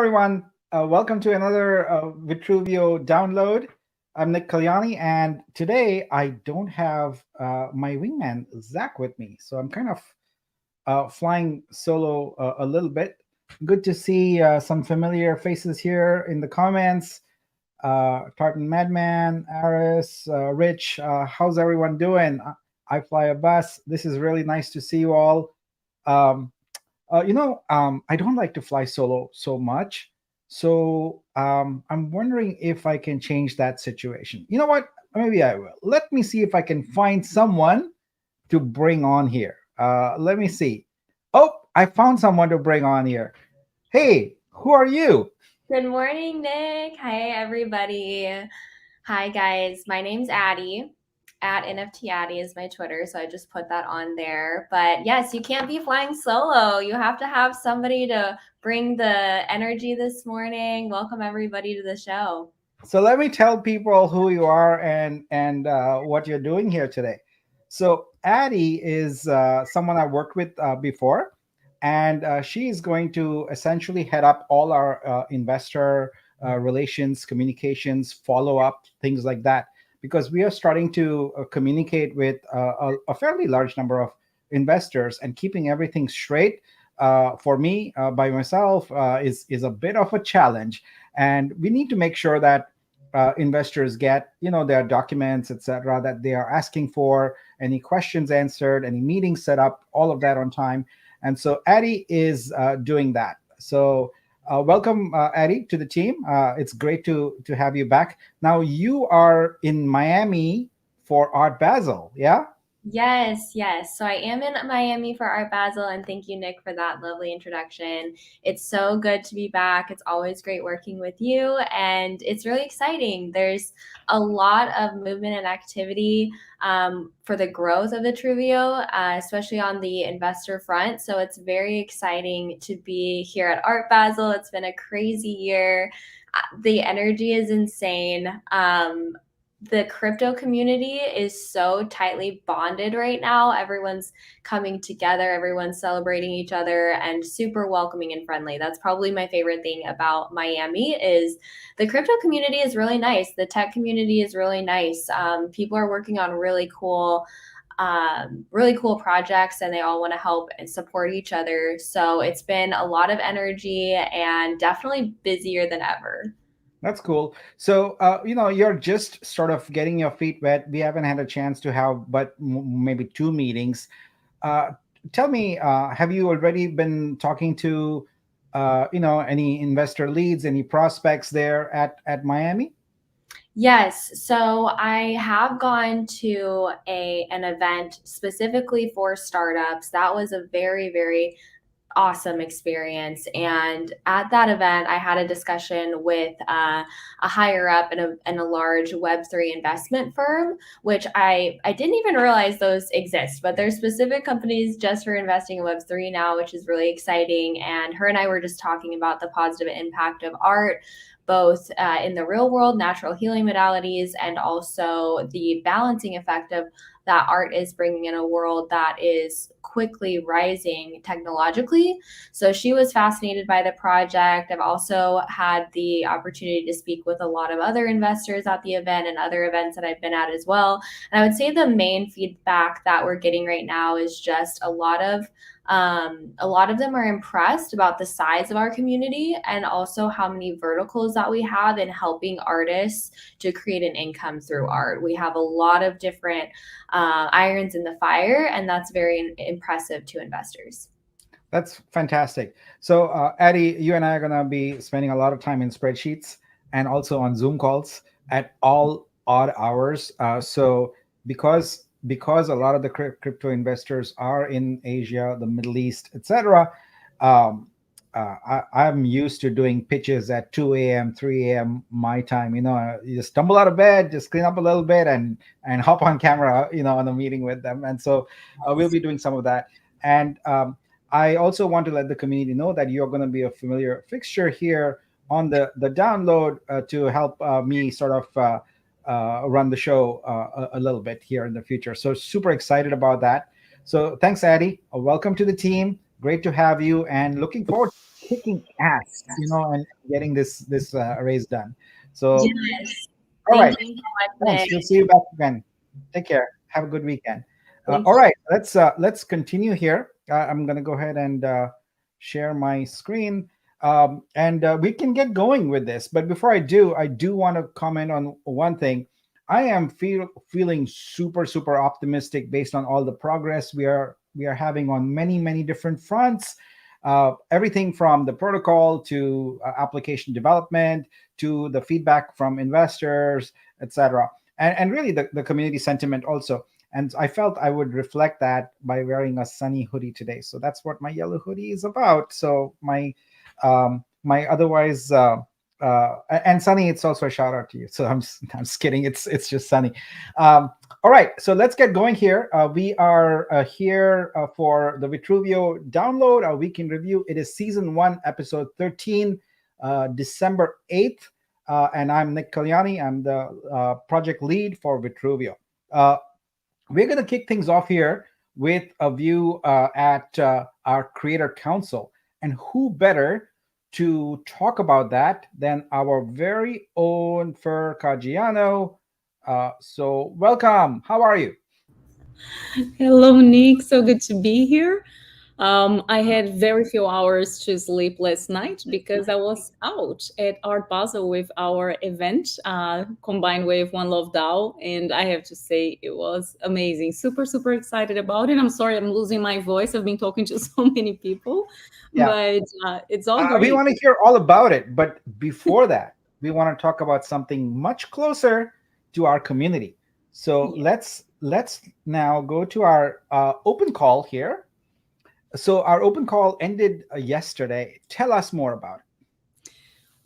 everyone. Welcome to another Vitruveo download. I'm Nick Kalyani, and today I don't have my wingman, Zach, with me. So I'm kind of flying solo a little bit. Good to see some familiar faces here in the comments. Tartan Madman, Aris, Rich, how's everyone doing? I fly a bus. This is really nice to see you all. Um, I don't like to fly solo so much. So I'm wondering if I can change that situation. You know what? Maybe I will. Let me see if I can find someone to bring on here. Let me see. Oh, I found someone to bring on here. Hey, who are you? Good morning, Nick. Hi, everybody. Hi, guys. My name's Addie. At NFT Addie is my Twitter, so I just put that on there. But yes, you can't be flying solo. You have to have somebody to bring the energy this morning. Welcome everybody to the show. So let me tell people who you are and what you're doing here today. So Addie is someone I worked with before, and she is going to essentially head up all our investor relations, communications, follow up, things like that, because we are starting to communicate with a fairly large number of investors, and keeping everything straight for me by myself is a bit of a challenge, and we need to make sure that investors get their documents, etc., that they are asking for, any questions answered, any meetings set up, all of that on time. And so Addie is doing that. So welcome, Addie, to the team. It's great to have you back. Now you are in Miami for Art Basel, yeah? Yes. So I am in Miami for Art Basel, and thank you, Nick, for that lovely introduction. It's so good to be back. It's always great working with you, and it's really exciting. There's a lot of movement and activity for the growth of Vitruveo, especially on the investor front. So it's very exciting to be here at Art Basel. It's been a crazy year. The energy is insane. The crypto community is so tightly bonded right now. Everyone's coming together, everyone's celebrating each other, and super welcoming and friendly. That's probably my favorite thing about Miami is the crypto community is really nice. The tech community is really nice. People are working on really cool projects, and they all want to help and support each other. So it's been a lot of energy and definitely busier than ever. That's cool. So, you're just sort of getting your feet wet. We haven't had a chance to have but maybe two meetings. Uh, Tell me, have you already been talking to, any investor leads, any prospects there at Miami? Yes, so I have gone to an event specifically for startups. That was a very awesome experience. And at that event, I had a discussion with a higher up in a large Web3 investment firm, which I didn't even realize those exist, but there's specific companies just for investing in Web3 now, which is really exciting. And her and I were just talking about the positive impact of art, both in the real world, natural healing modalities, and also the balancing effect of that art is bringing in a world that is quickly rising technologically. So she was fascinated by the project. I've also had the opportunity to speak with a lot of other investors at the event and other events that I've been at as well. And I would say the main feedback that we're getting right now is just a lot of them are impressed about the size of our community and also how many verticals that we have in helping artists to create an income through art. We have a lot of different irons in the fire, and that's very impressive to investors. That's fantastic. So, Addie, you and I are going to be spending a lot of time in spreadsheets and also on Zoom calls at all odd hours. So, because a lot of the crypto investors are in Asia, the Middle East, etc., um, I'm used to doing pitches at 2 a.m., 3 a.m. my time. You just stumble out of bed, just clean up a little bit, and hop on camera, on a meeting with them. And so we'll be doing some of that. And I also want to let the community know that you're going to be a familiar fixture here on the download to help me sort of run the show a little bit here in the future. So super excited about that. So thanks, Addie. Welcome to the team. Great to have you, and looking forward. kicking ass, and getting this race done. So, Yes. all Thank right, you so much, thanks. Nick. We'll see you back again. Take care. Have a good weekend. Thank All you. right, let's continue here. I'm gonna go ahead and share my screen, and we can get going with this. But before I do want to comment on one thing. I am feeling super optimistic based on all the progress we are having on many different fronts. Everything from the protocol to application development to the feedback from investors, etc., and really the community sentiment also. And I felt I would reflect that by wearing a sunny hoodie today. So that's what my yellow hoodie is about. So my otherwise and Sunny, it's also a shout out to you. So I'm just kidding. It's just Sunny. All right, so let's get going here. We are here for the Vitruveo download, our week in review. It is season 1, episode 13, December 8th. And I'm Nick Kalyani. I'm the project lead for Vitruveo. We're going to kick things off here with a view at our creator council. And who better to talk about that than our very own Fer Caggiano? So, welcome. How are you? Hello, Nick. So good to be here. I had very few hours to sleep last night because I was out at Art Basel with our event, combined with One Love DAO, and I have to say it was amazing. Super excited about it. I'm sorry I'm losing my voice. I've been talking to so many people, Yeah, but it's all we great. want to hear all about it. But before that, we want to talk about something much closer to our community. So Yeah. let's now go to our open call here. So our open call ended yesterday. Tell us more about it.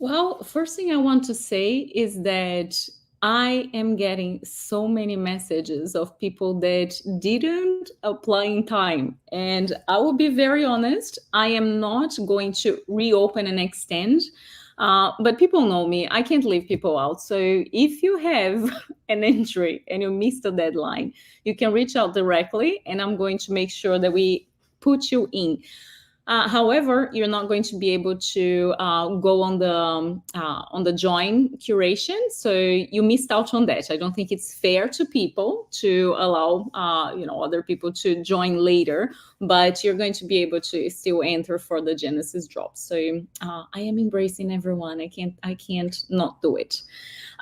Well, first thing I want to say is that I am getting so many messages of people that didn't apply in time. And I will be very honest, I am not going to reopen and extend. But people know me, I can't leave people out. So if you have an entry and you missed the deadline, you can reach out directly, and I'm going to make sure that we put you in. However, you're not going to be able to go on the join curation, so you missed out on that. I don't think it's fair to people to allow other people to join later, but you're going to be able to still enter for the Genesis drop. So I am embracing everyone. I can't not do it.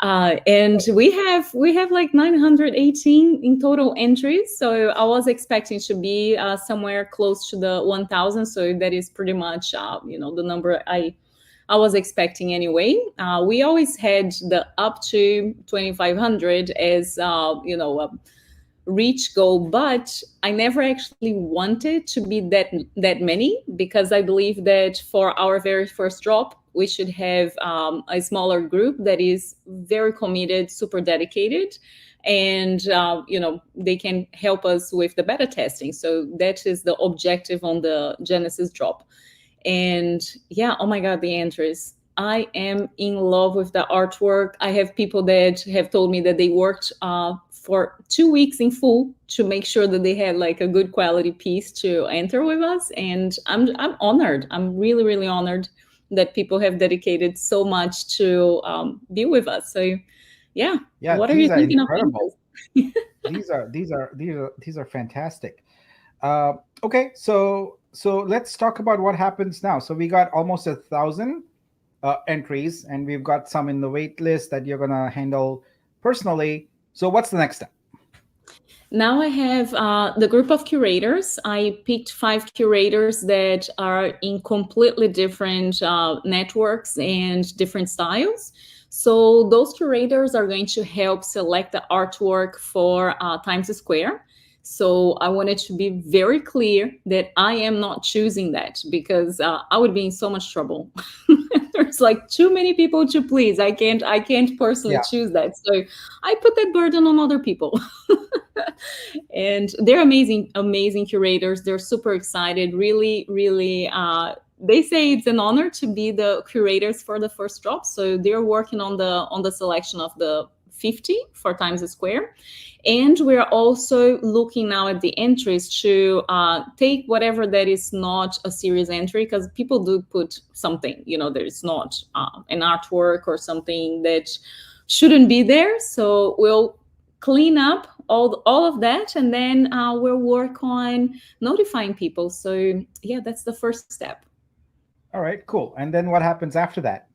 And we have like 918 in total entries. So I was expecting to be somewhere close to the 1,000. So that is pretty much the number I was expecting anyway. We always had the up to 2,500 as a reach goal, but I never actually wanted to be that many, because I believe that for our very first drop we should have a smaller group that is very committed, super dedicated, and they can help us with the beta testing. So that is the objective on the Genesis drop. And yeah, oh my god, the entries, I am in love with the artwork. I have people that have told me that they worked for 2 weeks in full to make sure that they had like a good quality piece to enter with us, and I'm honored. I'm really honored that people have dedicated so much to be with us. So yeah, Yeah, what are these you are thinking of incredible. entries? These are fantastic. Uh, okay, so let's talk about what happens now. So we got almost 1,000 entries, and we've got some in the wait list that you're gonna handle personally. So what's the next step? Now I have the group of curators. I picked 5 curators that are in completely different networks and different styles. So those curators are going to help select the artwork for Times Square. So I wanted to be very clear that I am not choosing that, because I would be in so much trouble. There's like too many people to please. I can't personally Yeah, choose that. So I put that burden on other people. And they're amazing curators. They're super excited, really. They say it's an honor to be the curators for the first drop. So they're working on the selection of the 50 for Times Square. And we're also looking now at the entries to take whatever that is not a serious entry, because people do put something, there's not an artwork or something that shouldn't be there. So we'll clean up all of that, and then we'll work on notifying people. So yeah, that's the first step. All right, cool. And then what happens after that?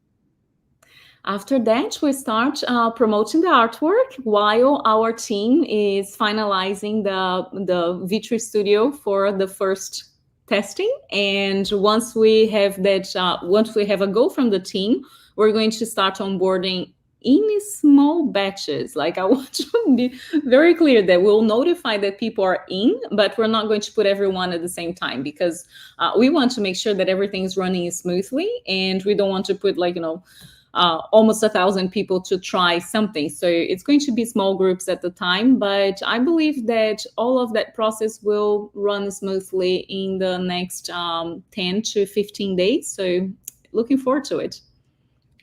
After that, we start promoting the artwork while our team is finalizing the Vitru Studio for the first testing. And once we have that, once we have a go from the team, we're going to start onboarding in small batches. Like, I want to be very clear that we'll notify that people are in, but we're not going to put everyone at the same time, because we want to make sure that everything's running smoothly, and we don't want to put almost 1,000 people to try something. So it's going to be small groups at the time, but I believe that all of that process will run smoothly in the next 10 to 15 days. So looking forward to it.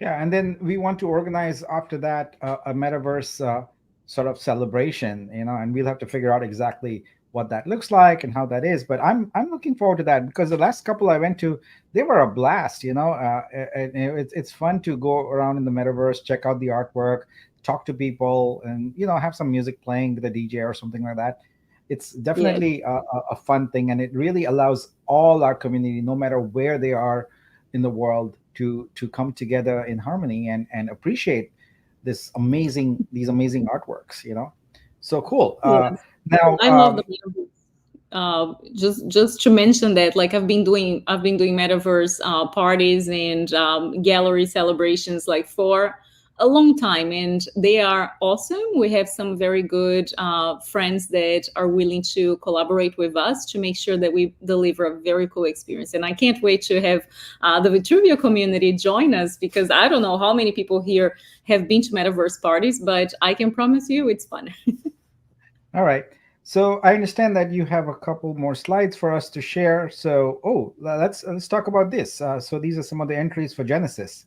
Yeah, and then we want to organize after that a metaverse sort of celebration, and we'll have to figure out exactly what that looks like and how that is. But I'm looking forward to that, because the last couple I went to, they were a blast. It's fun to go around in the metaverse, check out the artwork, talk to people, and have some music playing with a DJ or something like that. It's definitely a fun thing, and it really allows all our community, no matter where they are in the world, to come together in harmony and appreciate these amazing artworks. So cool. Now I love the just to mention that, like, I've been doing metaverse parties and gallery celebrations for a long time, and they are awesome. We have some very good friends that are willing to collaborate with us to make sure that we deliver a very cool experience. And I can't wait to have the Vitruveo community join us, because I don't know how many people here have been to metaverse parties, but I can promise you it's fun. All right. So I understand that you have a couple more slides for us to share. So, let's talk about this. So these are some of the entries for Genesis.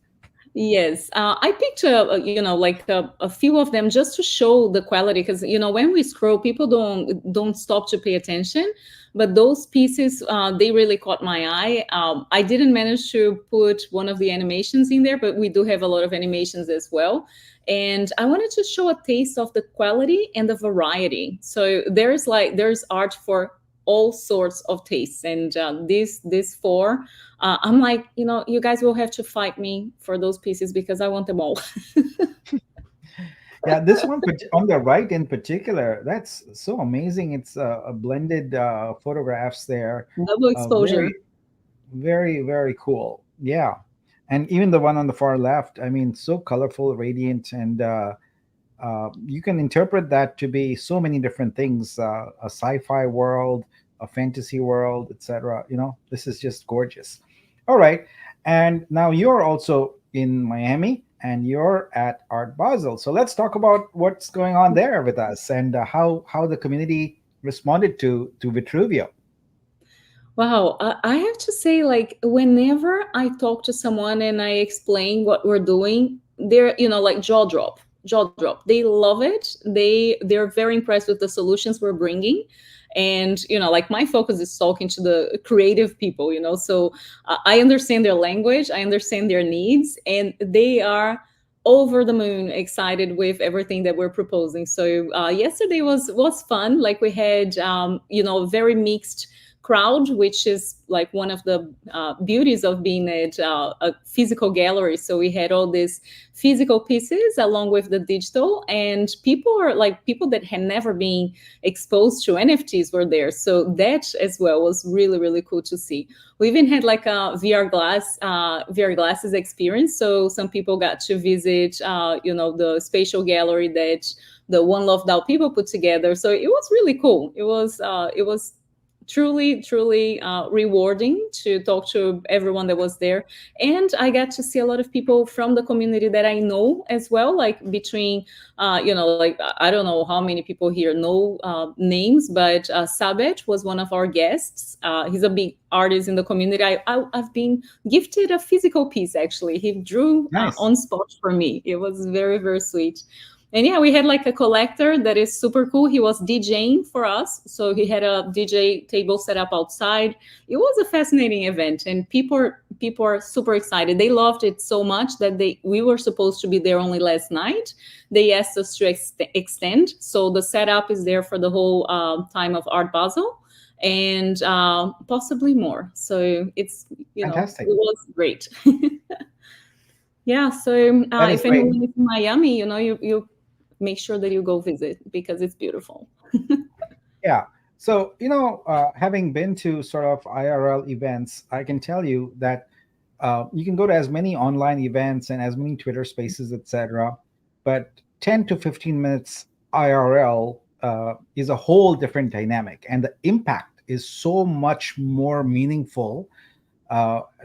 Yes, I picked a few of them just to show the quality, because when we scroll, people don't stop to pay attention. But those pieces, they really caught my eye. I didn't manage to put one of the animations in there, but we do have a lot of animations as well. And I wanted to show a taste of the quality and the variety. So there's art for all sorts of tastes, and these four, I'm like, you guys will have to fight me for those pieces, because I want them all. Yeah, this one on the right in particular, that's so amazing. It's a blended photographs there. Double exposure. Very, very cool. Yeah. And even the one on the far left, I mean, so colorful, radiant, and you can interpret that to be so many different things, a sci-fi world, a fantasy world, etc. This is just gorgeous. All right. And now you're also in Miami, and you're at Art Basel. So let's talk about what's going on there with us, and how the community responded to Vitruveo. Wow, I have to say, whenever I talk to someone and I explain what we're doing, they're jaw drop. They love it. They're very impressed with the solutions we're bringing. And my focus is talking to the creative people, so I understand their language, I understand their needs, and they are over the moon excited with everything that we're proposing. So yesterday was fun. We had very mixed crowd, which is one of the beauties of being at a physical gallery. So we had all these physical pieces along with the digital, and people that had never been exposed to NFTs were there. So that as well was really, really cool to see. We even had a VR glasses experience. So some people got to visit, the spatial gallery that the One Love DAO people put together. So it was really cool. It was truly rewarding to talk to everyone that was there, and I got to see a lot of people from the community that I know as well, between I don't know how many people here know names, but Sabet was one of our guests. He's a big artist in the community. I've been gifted a physical piece. Actually, he drew Nice. on spot for me. It was very, very sweet. And yeah, we had like a collector that is super cool. He was DJing for us. So he had a DJ table set up outside. It was a fascinating event, and people are super excited. They loved it so much that we were supposed to be there only last night. They asked us to extend. So the setup is there for the whole time of Art Basel, and possibly more. So it's, Fantastic. it was great. Yeah. So That is if great. anyone is in Miami, you make sure that you go visit because it's beautiful. Yeah. So, having been to sort of IRL events, I can tell you that you can go to as many online events and as many Twitter spaces, etc. But 10 to 15 minutes IRL is a whole different dynamic, and the impact is so much more meaningful.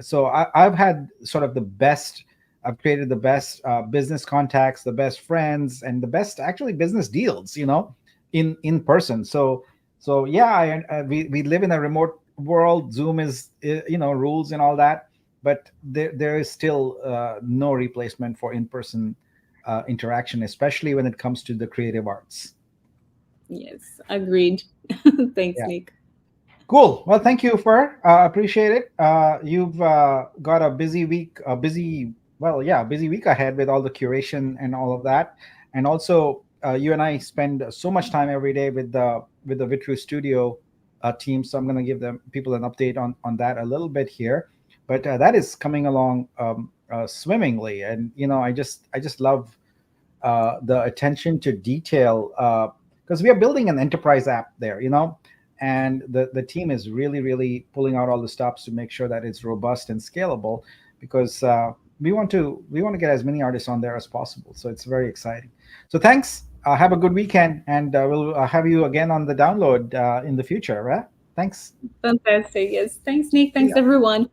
So I've had sort of the best. I've created the best business contacts, the best friends, and the best actually business deals. In person. So yeah, we live in a remote world. Zoom is rules and all that, but there is still no replacement for in-person interaction, especially when it comes to the creative arts. Yes, agreed. Thanks, Yeah. Nick. Cool. Well, thank you, Fer. Appreciate it. You've got a busy week, busy week ahead with all the curation and all of that. And also, you and I spend so much time every day with the Vitru Studio team. So I'm going to give them people an update on that a little bit here. But that is coming along swimmingly, and I just love the attention to detail, because we are building an enterprise app there, and the team is really really pulling out all the stops to make sure that it's robust and scalable, because we want to get as many artists on there as possible. So it's very exciting. So thanks. Have a good weekend, and we'll have you again on the download in the future, right? Thanks. Fantastic. Yes. Thanks, Nick. See Thanks, ya. everyone.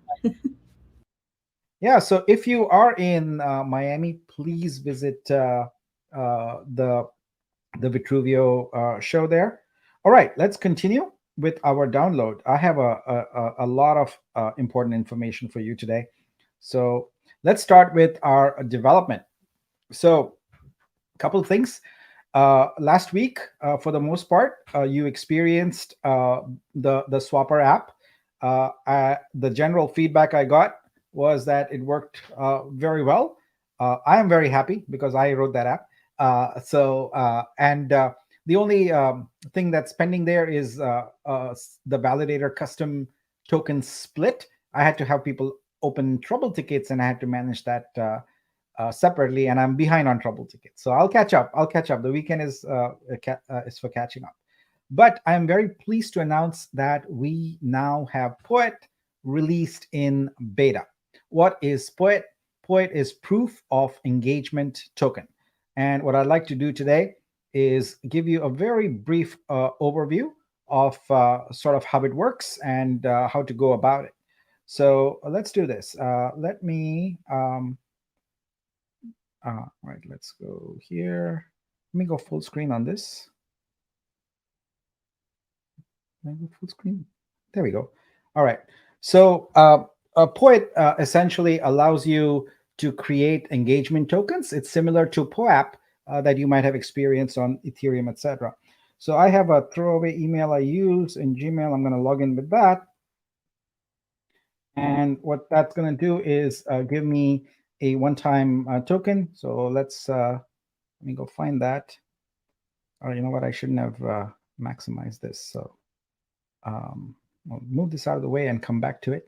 Yeah, so if you are in Miami, please visit the Vitruveo show there. All right, let's continue with our download. I have a lot of important information for you today. So let's start with our development. So a couple of things. Last week, for the most part, you experienced the Swapper app. The general feedback I got was that it worked very well. I am very happy because I wrote that app. The only thing that's pending there is the validator custom token split. I had to have people open trouble tickets, and I had to manage that separately, and I'm behind on trouble tickets. So I'll catch up. The weekend is for catching up. But I'm very pleased to announce that we now have Poet released in beta. What is Poet? Poet is proof of engagement token. And what I'd like to do today is give you a very brief overview of sort of how it works and how to go about it. So let's do this. Let me, right, let's go here. Let me go full screen on this. Can I go full screen? There we go. All right. So a Poet essentially allows you to create engagement tokens. It's similar to POAP that you might have experienced on Ethereum, etc. So I have a throwaway email I use in Gmail. I'm going to log in with that. And what that's going to do is give me a one-time token. So let me go find that. Or you know what? I shouldn't have maximized this. So I'll move this out of the way and come back to it.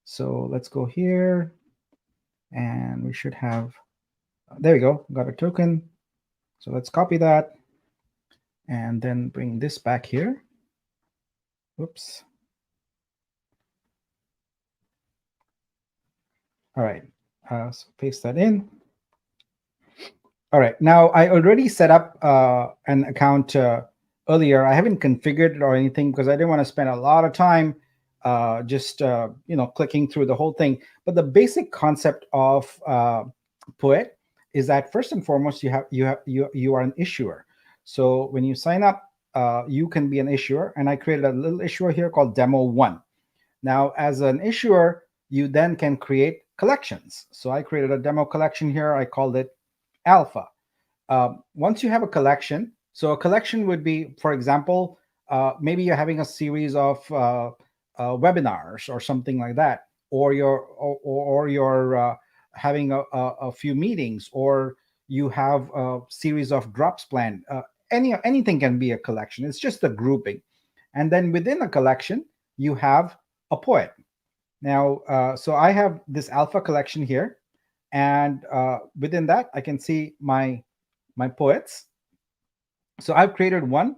So let's go here. And we should have, there we go, got a token. So let's copy that and then bring this back here. Whoops. All right, so paste that in. All right, now I already set up an account earlier. I haven't configured it or anything because I didn't want to spend a lot of time just clicking through the whole thing. But the basic concept of Poet is that first and foremost you are an issuer. So when you sign up, you can be an issuer, and I created a little issuer here called Demo 1. Now, as an issuer, you then can create collections. So I created a demo collection here. I called it Alpha. once you have a collection, so a collection would be, for example, maybe you're having a series of webinars or something like that, or you're having a few meetings, or you have a series of drops planned. Anything can be a collection. It's just a grouping. And then within a collection, you have a poet. Now, so I have this alpha collection here, and within that, I can see my poets. So I've created one,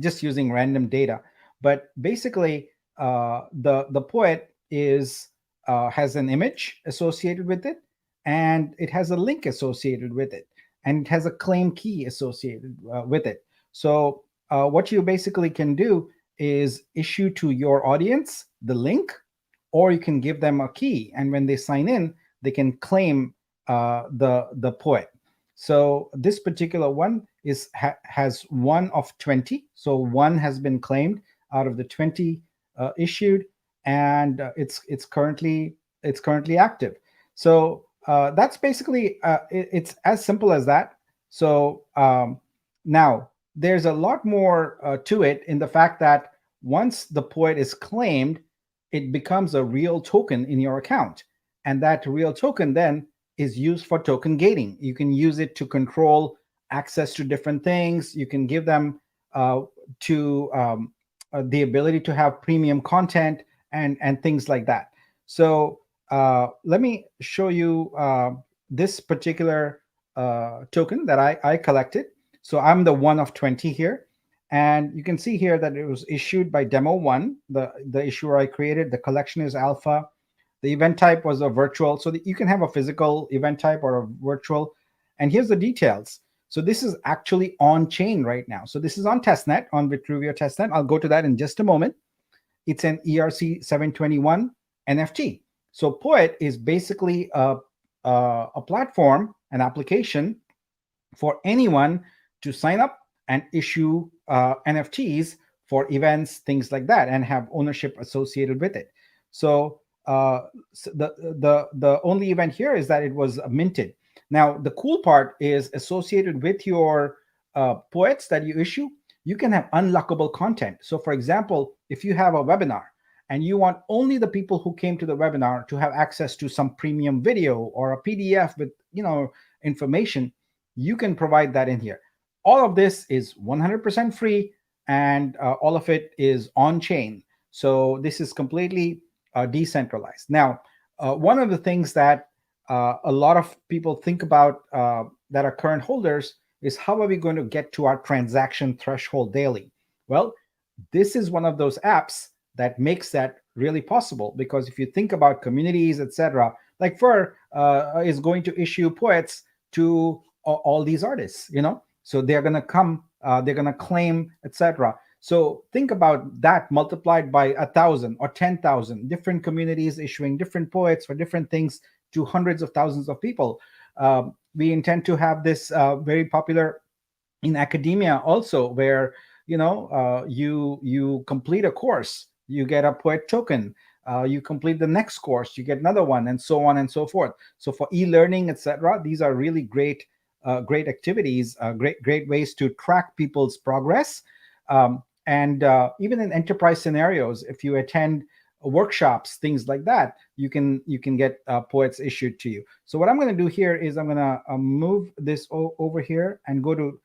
just using random data, but basically, the poet is has an image associated with it, and it has a link associated with it, and it has a claim key associated with it. So what you basically can do is issue to your audience the link, or you can give them a key, and when they sign in, they can claim the poet. So this particular one has 1 of 20. So 1 has been claimed out of the 20 issued, and it's currently active. So that's basically it's as simple as that. So now there's a lot more to it, in the fact that once the poet is claimed, it becomes a real token in your account, and that real token then is used for token gating. You can use it to control access to different things. You can give them the ability to have premium content and things like that. So let me show you this particular token that I collected. So I'm the 1 of 20 here. And you can see here that it was issued by Demo 1, the issuer I created. The collection is alpha. The event type was a virtual. So that you can have a physical event type or a virtual. And here's the details. So this is actually on chain right now. So this is on testnet, on Vitruveo testnet. I'll go to that in just a moment. It's an ERC-721 NFT. So Poet is basically a platform, an application for anyone to sign up and issue NFTs for events, things like that, and have ownership associated with it. So the only event here is that it was minted. Now, the cool part is associated with your poets that you issue, you can have unlockable content. So for example, if you have a webinar and you want only the people who came to the webinar to have access to some premium video or a PDF with, information, you can provide that in here. All of this is 100% free, and all of it is on chain. So this is completely decentralized. Now, one of the things that a lot of people think about that are current holders is, how are we going to get to our transaction threshold daily? Well, this is one of those apps that makes that really possible, because if you think about communities, etc., like Fer is going to issue poets to all these artists, so they're going to come, they're going to claim, etc. So think about that multiplied by 1,000 or 10,000 different communities issuing different poets for different things to hundreds of thousands of people. We intend to have this very popular in academia also, where you complete a course, you get a poet token. You complete the next course, you get another one, and so on and so forth. So for e-learning, etc., these are really great activities, great ways to track people's progress. And even in enterprise scenarios, if you attend workshops, things like that, you can get poets issued to you. So what I'm going to do here is I'm going to move this over here and go to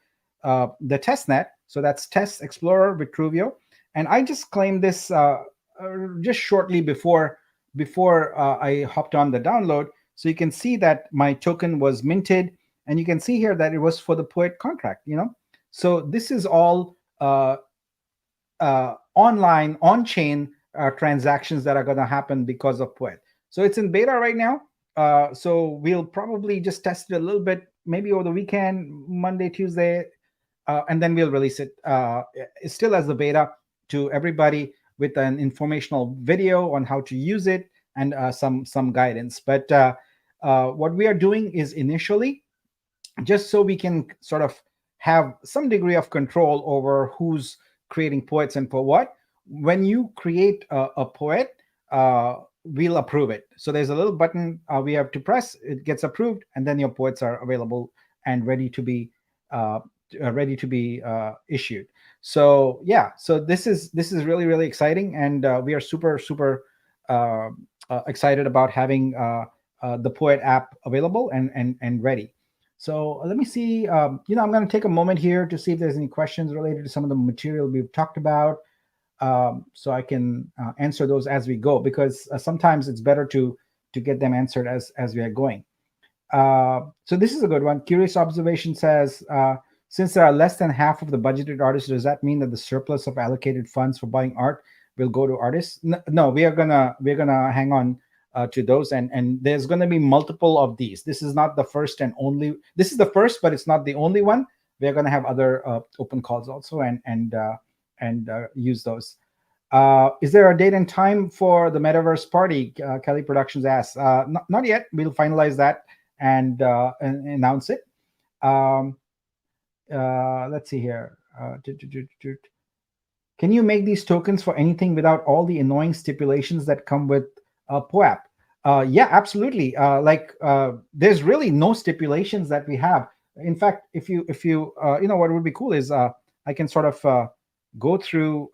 the testnet. So that's Test Explorer Vitruveo, and I just claimed this just shortly before I hopped on the download. So you can see that my token was minted, and you can see here that it was for the poet contract. So this is all online, on-chain transactions that are going to happen because of Poet. So it's in beta right now. So we'll probably just test it a little bit, maybe over the weekend, Monday, Tuesday, and then we'll release it. It's still as the beta to everybody, with an informational video on how to use it and some guidance. But what we are doing is, initially, just so we can sort of have some degree of control over who's creating poets and for what. When you create a poet, we'll approve it. So there's a little button we have to press, it gets approved, and then your poets are available and ready to be issued. So yeah, so this is really really exciting, and we are super excited about having the Poet app available and ready. So let me see. I'm going to take a moment here to see if there's any questions related to some of the material we've talked about, so I can answer those as we go, because sometimes it's better to get them answered as we are going. So this is a good one. Curious Observation says, since there are less than half of the budgeted artists, does that mean that the surplus of allocated funds for buying art will go to artists? No, we're gonna hang on to those, and there's gonna be multiple of these. This is not the first and only. This is the first, but it's not the only one. We're gonna have other open calls also, and use those. Is there a date and time for the Metaverse Party? Kelly Productions asks. Not yet. We'll finalize that and announce it. Let's see here. Can you make these tokens for anything without all the annoying stipulations that come with POAP? Yeah, absolutely. There's really no stipulations that we have. In fact, if you what would be cool is I can sort of go through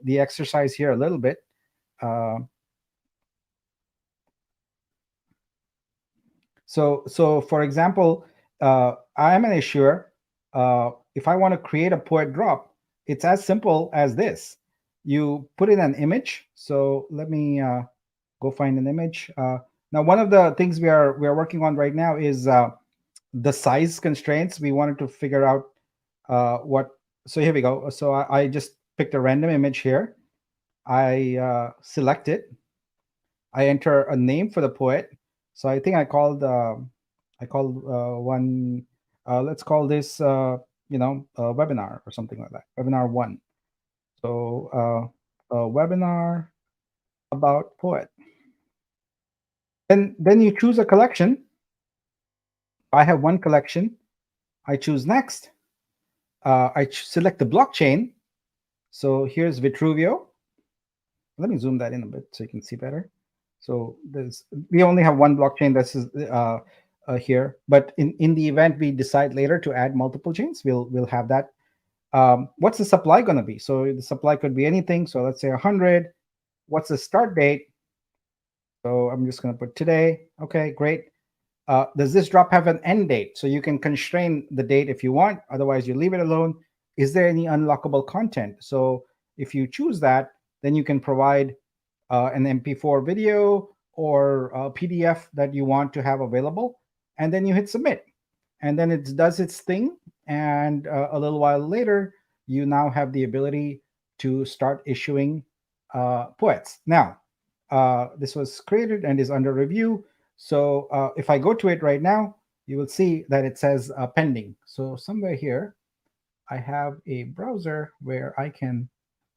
the exercise here a little bit. So for example, I am an issuer. If I want to create a Poet drop, it's as simple as this. You put in an image. So let me go find an image. Now, one of the things we are working on right now is the size constraints. We wanted to figure out what. So here we go. So I just picked a random image here. I select it. I enter a name for the Poet. So I think I called one. Let's call this webinar or something like that. Webinar 1. So a webinar about Poet. Then you choose a collection. I have one collection. I choose next. I select the blockchain. So here's Vitruveo. Let me zoom that in a bit so you can see better. So we only have one blockchain that's here, but in the event we decide later to add multiple chains, we'll have that. What's the supply going to be? So the supply could be anything. So let's say 100. What's the start date? So I'm just going to put today. Okay, great. Does this drop have an end date? So you can constrain the date if you want. Otherwise, you leave it alone. Is there any unlockable content? So if you choose that, then you can provide an MP4 video or a PDF that you want to have available, and then you hit submit, and then it does its thing. And a little while later, you now have the ability to start issuing Poets. Now, this was created and is under review. So if I go to it right now, you will see that it says pending. So somewhere here, I have a browser where I can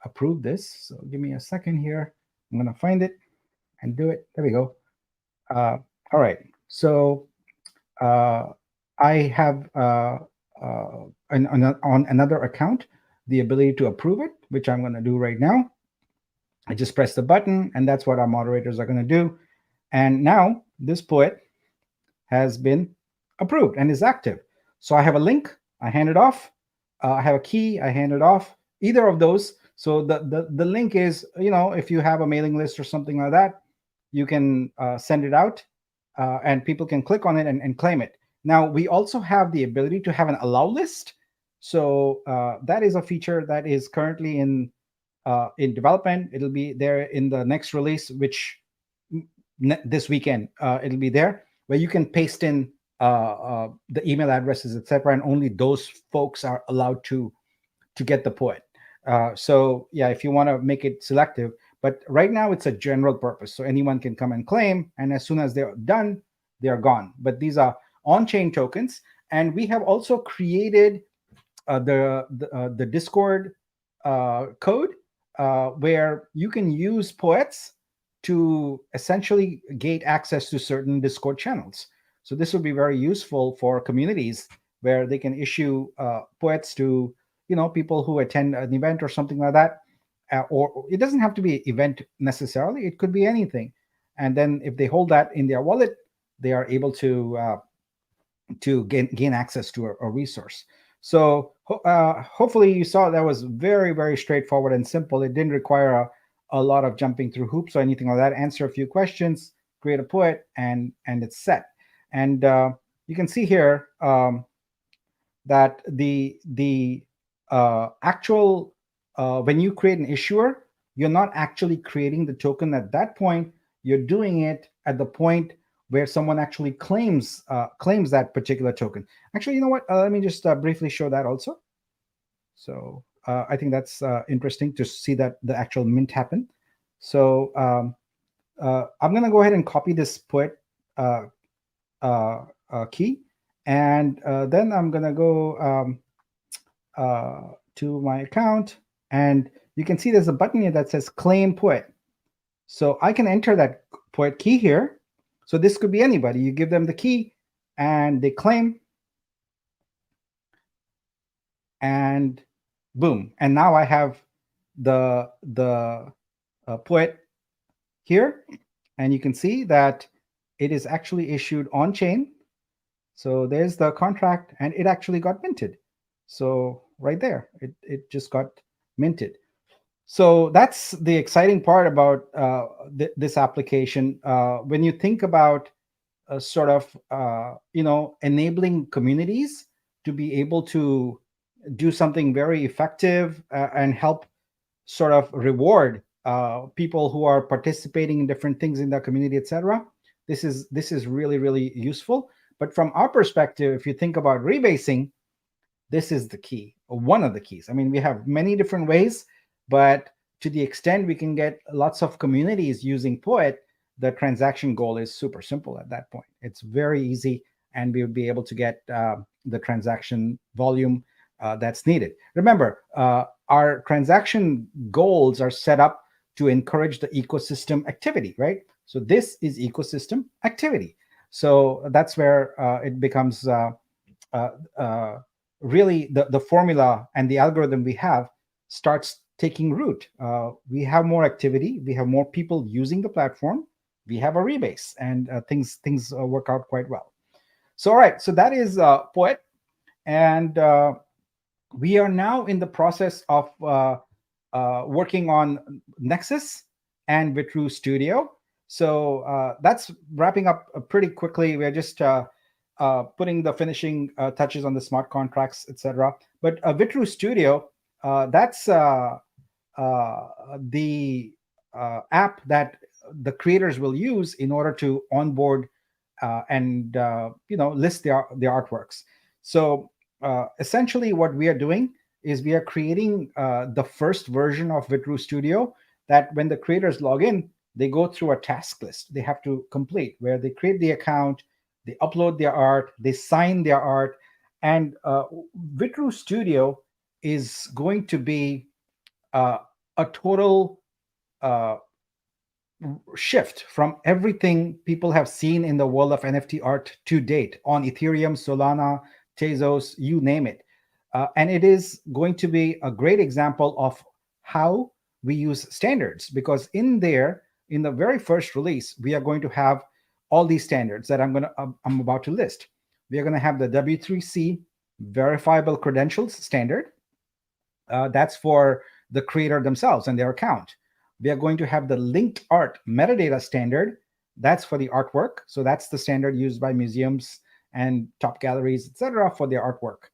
approve this. So give me a second here. I'm going to find it and do it. There we go. All right. So I have on another account the ability to approve it, which I'm going to do right now. I just press the button, and that's what our moderators are going to do. And now this Poet has been approved and is active. So I have a link. I hand it off. I have a key. I hand it off. Either of those. So the link is, if you have a mailing list or something like that, you can send it out, and people can click on it and claim it. Now, we also have the ability to have an allow list. So that is a feature that is currently in development. It'll be there in the next release, which this weekend it'll be there, where you can paste in the email addresses, etc., and only those folks are allowed to get the Poet. So yeah, if you want to make it selective, but right now it's a general purpose, so anyone can come and claim, and as soon as they're done, they're gone. But these are on-chain tokens, and we have also created the Discord code where you can use Poets to essentially gate access to certain Discord channels. So this will be very useful for communities where they can issue Poets to people who attend an event or something like that, or it doesn't have to be an event necessarily. It could be anything. And then if they hold that in their wallet, they are able to to gain access to a resource. So hopefully you saw that was very, very straightforward and simple. It didn't require a lot of jumping through hoops or anything like that. Answer a few questions, create a poet, and it's set. And you can see here that the actual when you create an issuer, you're not actually creating the token at that point. You're doing it at the point where someone actually claims that particular token. Actually, you know what? Let me just briefly show that also. So I think that's interesting to see that the actual mint happen. So I'm going to go ahead and copy this poet key, and then I'm going to go to my account, and you can see there's a button here that says claim poet. So I can enter that poet key here. So this could be anybody. You give them the key and they claim, and boom. And now I have the poet here, and you can see that it is actually issued on chain. So there's the contract, and it actually got minted. So right there, it just got minted. So that's the exciting part about this application. When you think about sort of enabling communities to be able to do something very effective and help sort of reward people who are participating in different things in the community, etc. This is really, really useful. But from our perspective, if you think about rebasing, this is the key, or one of the keys. I mean, we have many different ways, but to the extent we can get lots of communities using Poet, the transaction goal is super simple at that point. It's very easy, and we would be able to get the transaction volume that's needed. Remember, our transaction goals are set up to encourage the ecosystem activity, right? So this is ecosystem activity. So that's where it becomes really the formula and the algorithm we have starts taking root. We have more activity, we have more people using the platform, we have a rebase, and things work out quite well. So all right, so that is Poet, and we are now in the process of working on Nexus and Vitru Studio. So that's wrapping up pretty quickly. We're just putting the finishing touches on the smart contracts, etc. But Vitru Studio, that's the app that the creators will use in order to onboard and list their artworks. So essentially, what we are doing is we are creating the first version of Vitru Studio that when the creators log in, they go through a task list they have to complete, where they create the account, they upload their art, they sign their art, and Vitru Studio is going to be a total shift from everything people have seen in the world of NFT art to date on Ethereum, Solana, Tezos, you name it. And it is going to be a great example of how we use standards, because in there, in the very first release, we are going to have all these standards that I'm about to list. We are going to have the W3C verifiable credentials standard. That's for the creator themselves and their account. We are going to have the linked art metadata standard. That's for the artwork. So that's the standard used by museums and top galleries, etc., for their artwork.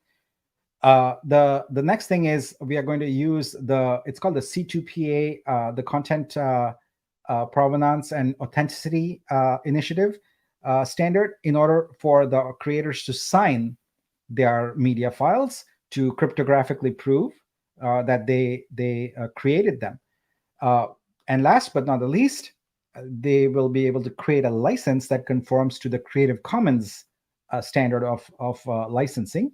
The next thing is we are going to use it's called the C2PA, the content provenance and authenticity initiative standard, in order for the creators to sign their media files to cryptographically prove that they created them. And last but not the least, they will be able to create a license that conforms to the Creative Commons standard of licensing.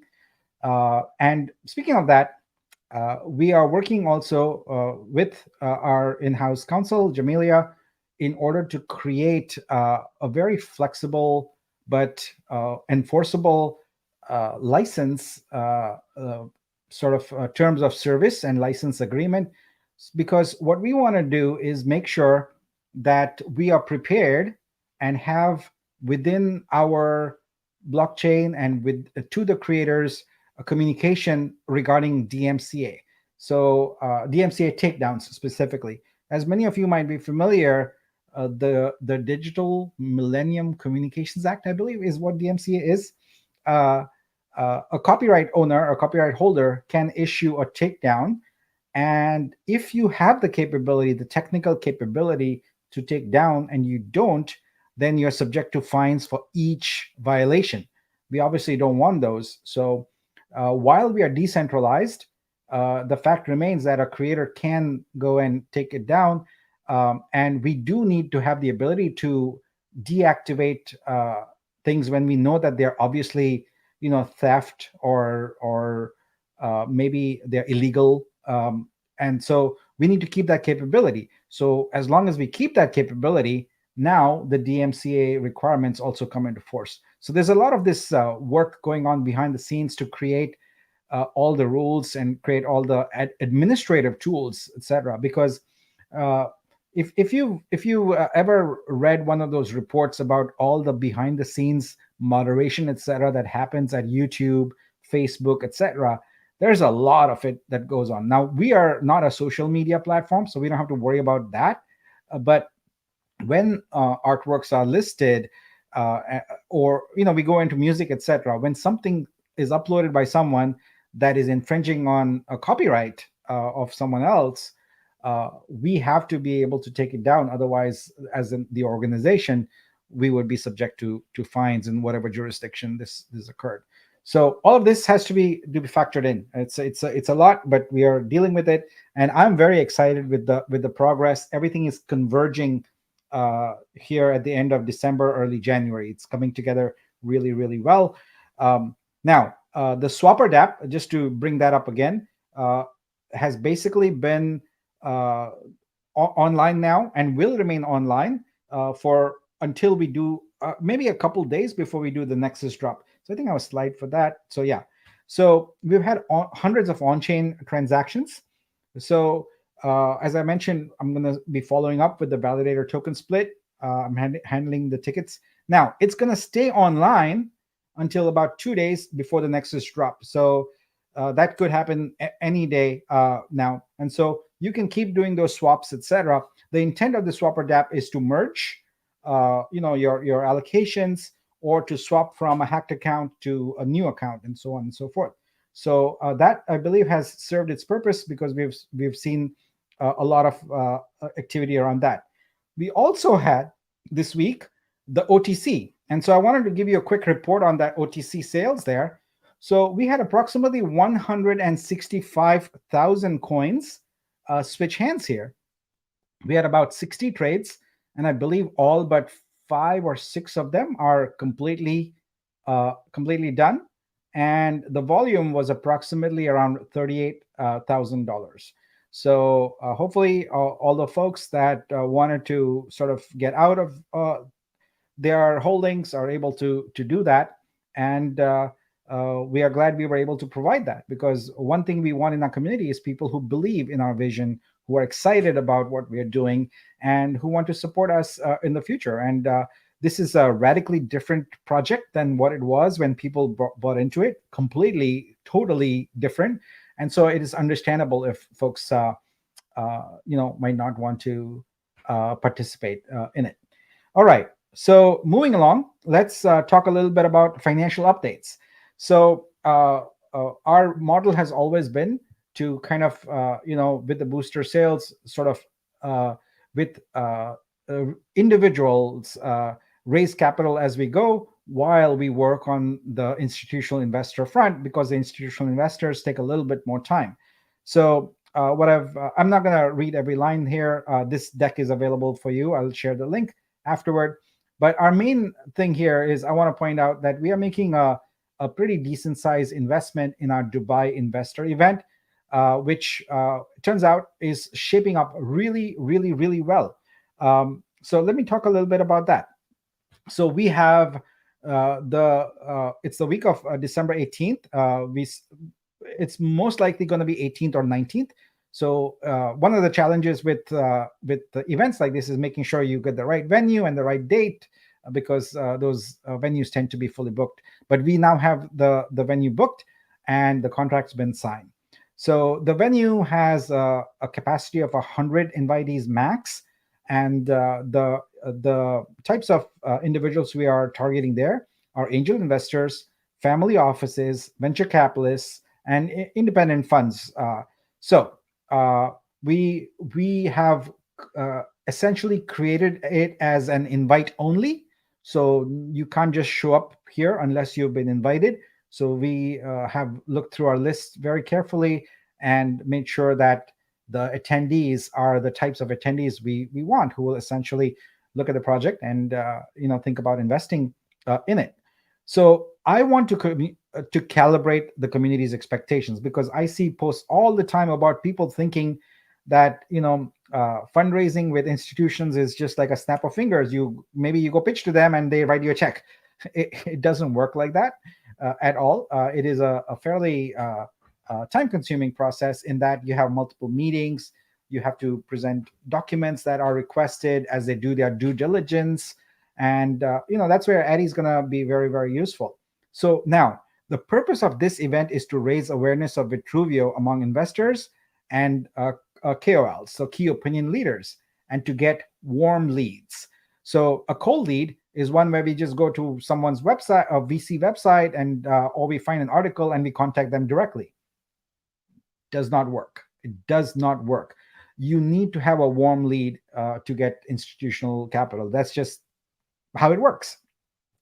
And speaking of that, we are working also with our in-house counsel, Jamelia, in order to create a very flexible but enforceable license sort of terms of service and license agreement. Because what we want to do is make sure that we are prepared and have within our blockchain and with to the creators a communication regarding DMCA. So DMCA takedowns specifically. As many of you might be familiar, the Digital Millennium Communications Act, I believe, is what DMCA is. Uh, a copyright owner or copyright holder can issue a takedown, and if you have the capability, the technical capability to take down, and you don't, then you're subject to fines for each violation. We obviously don't want those. So while we are decentralized, the fact remains that a creator can go and take it down. And we do need to have the ability to deactivate things when we know that they're obviously, theft or maybe they're illegal. And so we need to keep that capability. So as long as we keep that capability, now the DMCA requirements also come into force. So there's a lot of this work going on behind the scenes to create all the rules and create all the administrative tools, etc. Because if you ever read one of those reports about all the behind the scenes moderation, etc., that happens at YouTube, Facebook, etc., there's a lot of it that goes on. Now, we are not a social media platform, so we don't have to worry about that. But when artworks are listed, or we go into music, etc., when something is uploaded by someone that is infringing on a copyright of someone else, we have to be able to take it down. Otherwise, as in the organization, we would be subject to fines in whatever jurisdiction this occurred. So all of this has to be factored in. It's a lot, but we are dealing with it, and I'm very excited with the progress. Everything is converging here at the end of December, early January. It's coming together really, really well. Now, the Swapper DApp, just to bring that up again, has basically been online now and will remain online for until we do maybe a couple days before we do the Nexus drop. So I think I have a slide for that. So yeah, so we've had hundreds of on-chain transactions. So as I mentioned, I'm going to be following up with the validator token split. I'm handling the tickets. Now, it's going to stay online until about 2 days before the Nexus drop. So that could happen any day now. And so you can keep doing those swaps, etc. The intent of the Swapper DApp is to merge your allocations, or to swap from a hacked account to a new account, and so on and so forth. So that, I believe, has served its purpose, because we've seen a lot of activity around that. We also had this week the OTC, and so I wanted to give you a quick report on that OTC sales there. So we had approximately 165,000 coins switch hands here. We had about 60 trades, and I believe all but 5 or 6 of them are completely done, and the volume was approximately around $38,000. So hopefully all the folks that wanted to sort of get out of their holdings are able to do that, and we are glad we were able to provide that, because one thing we want in our community is people who believe in our vision, who are excited about what we are doing, and who want to support us in the future. And this is a radically different project than what it was when people bought into it. Completely, totally different. And so it is understandable if folks, might not want to participate in it. All right. So moving along, let's talk a little bit about financial updates. So our model has always been to kind of, with the booster sales, sort of with individuals raise capital as we go, while we work on the institutional investor front, because the institutional investors take a little bit more time. So I'm not going to read every line here. This deck is available for you. I'll share the link afterward. But our main thing here is I want to point out that we are making a pretty decent sized investment in our Dubai investor event, which turns out is shaping up really, really, really well. So let me talk a little bit about that. So we have it's the week of December 18th. It's most likely going to be 18th or 19th. So one of the challenges with the events like this is making sure you get the right venue and the right date because those venues tend to be fully booked. But we now have the venue booked and the contract's been signed. So the venue has a capacity of 100 invitees max, and the types of individuals we are targeting there are angel investors, family offices, venture capitalists, and independent funds. So we have essentially created it as an invite only. So you can't just show up here unless you've been invited. So we have looked through our list very carefully and made sure that the attendees are the types of attendees we want, who will essentially look at the project and think about investing in it. So I want to calibrate the community's expectations, because I see posts all the time about people thinking that fundraising with institutions is just like a snap of fingers. Maybe you go pitch to them and they write you a check. It doesn't work like that at all. It is a fairly time-consuming process, in that you have multiple meetings. You have to present documents that are requested as they do their due diligence, and that's where Addie's going to be very, very useful. So now the purpose of this event is to raise awareness of Vitruveo among investors and KOLs, so key opinion leaders, and to get warm leads. So a cold lead is one where we just go to someone's website, a VC website, and or we find an article and we contact them directly. Does not work. It does not work. You need to have a warm lead to get institutional capital. That's just how it works.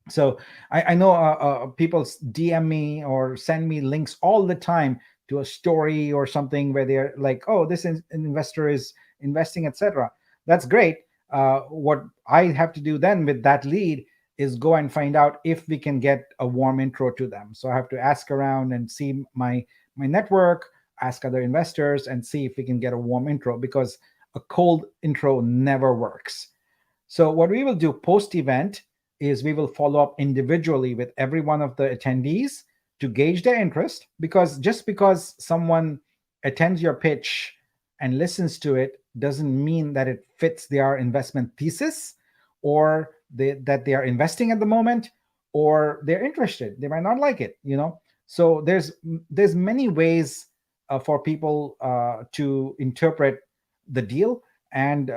So I know people DM me or send me links all the time to a story or something where they're like, oh, this investor is investing, etc. That's great. What I have to do then with that lead is go and find out if we can get a warm intro to them. So I have to ask around and see my network, ask other investors, and see if we can get a warm intro, because a cold intro never works. So what we will do post-event is we will follow up individually with every one of the attendees to gauge their interest, because just because someone attends your pitch and listens to it doesn't mean that it fits their investment thesis, or that they are investing at the moment, or they're interested. They might not like it, So there's many ways for people to interpret the deal, and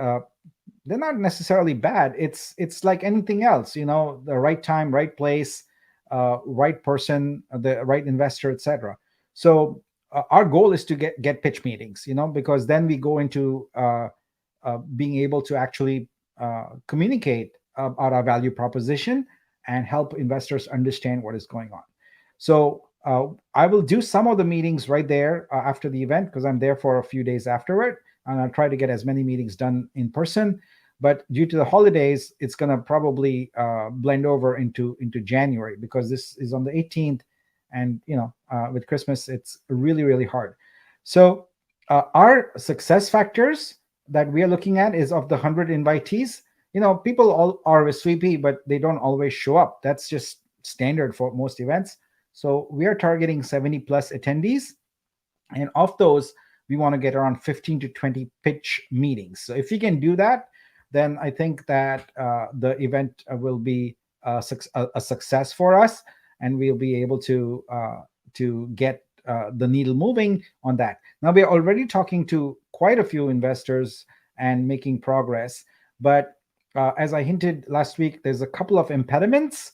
they're not necessarily bad. It's like anything else, the right time, right place, right person, the right investor, etc. So our goal is to get pitch meetings, because then we go into being able to actually communicate about our value proposition and help investors understand what is going on. So I will do some of the meetings right there after the event, because I'm there for a few days afterward, and I'll try to get as many meetings done in person. But due to the holidays, it's going to probably blend over into January, because this is on the 18th, and with Christmas, it's really, really hard. So our success factors that we are looking at is, of the 100 invitees, people all are RSVP, but they don't always show up. That's just standard for most events. So we are targeting 70 plus attendees, and of those, we want to get around 15 to 20 pitch meetings. So if we can do that, then I think that the event will be a success for us, and we'll be able to get the needle moving on that. Now, we're already talking to quite a few investors and making progress, but as I hinted last week, there's a couple of impediments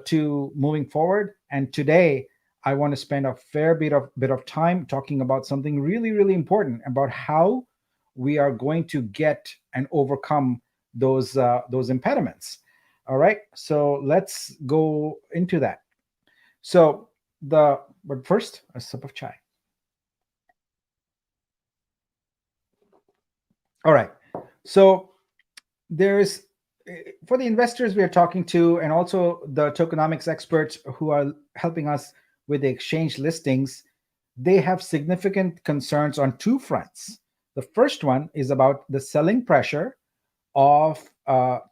to moving forward. And today, I want to spend a fair bit of time talking about something really, really important about how we are going to get and overcome those impediments. All right, so let's go into that. So but first, a sip of chai. All right, so there's, for the investors we are talking to, and also the tokenomics experts who are helping us with the exchange listings, they have significant concerns on two fronts. The first one is about the selling pressure of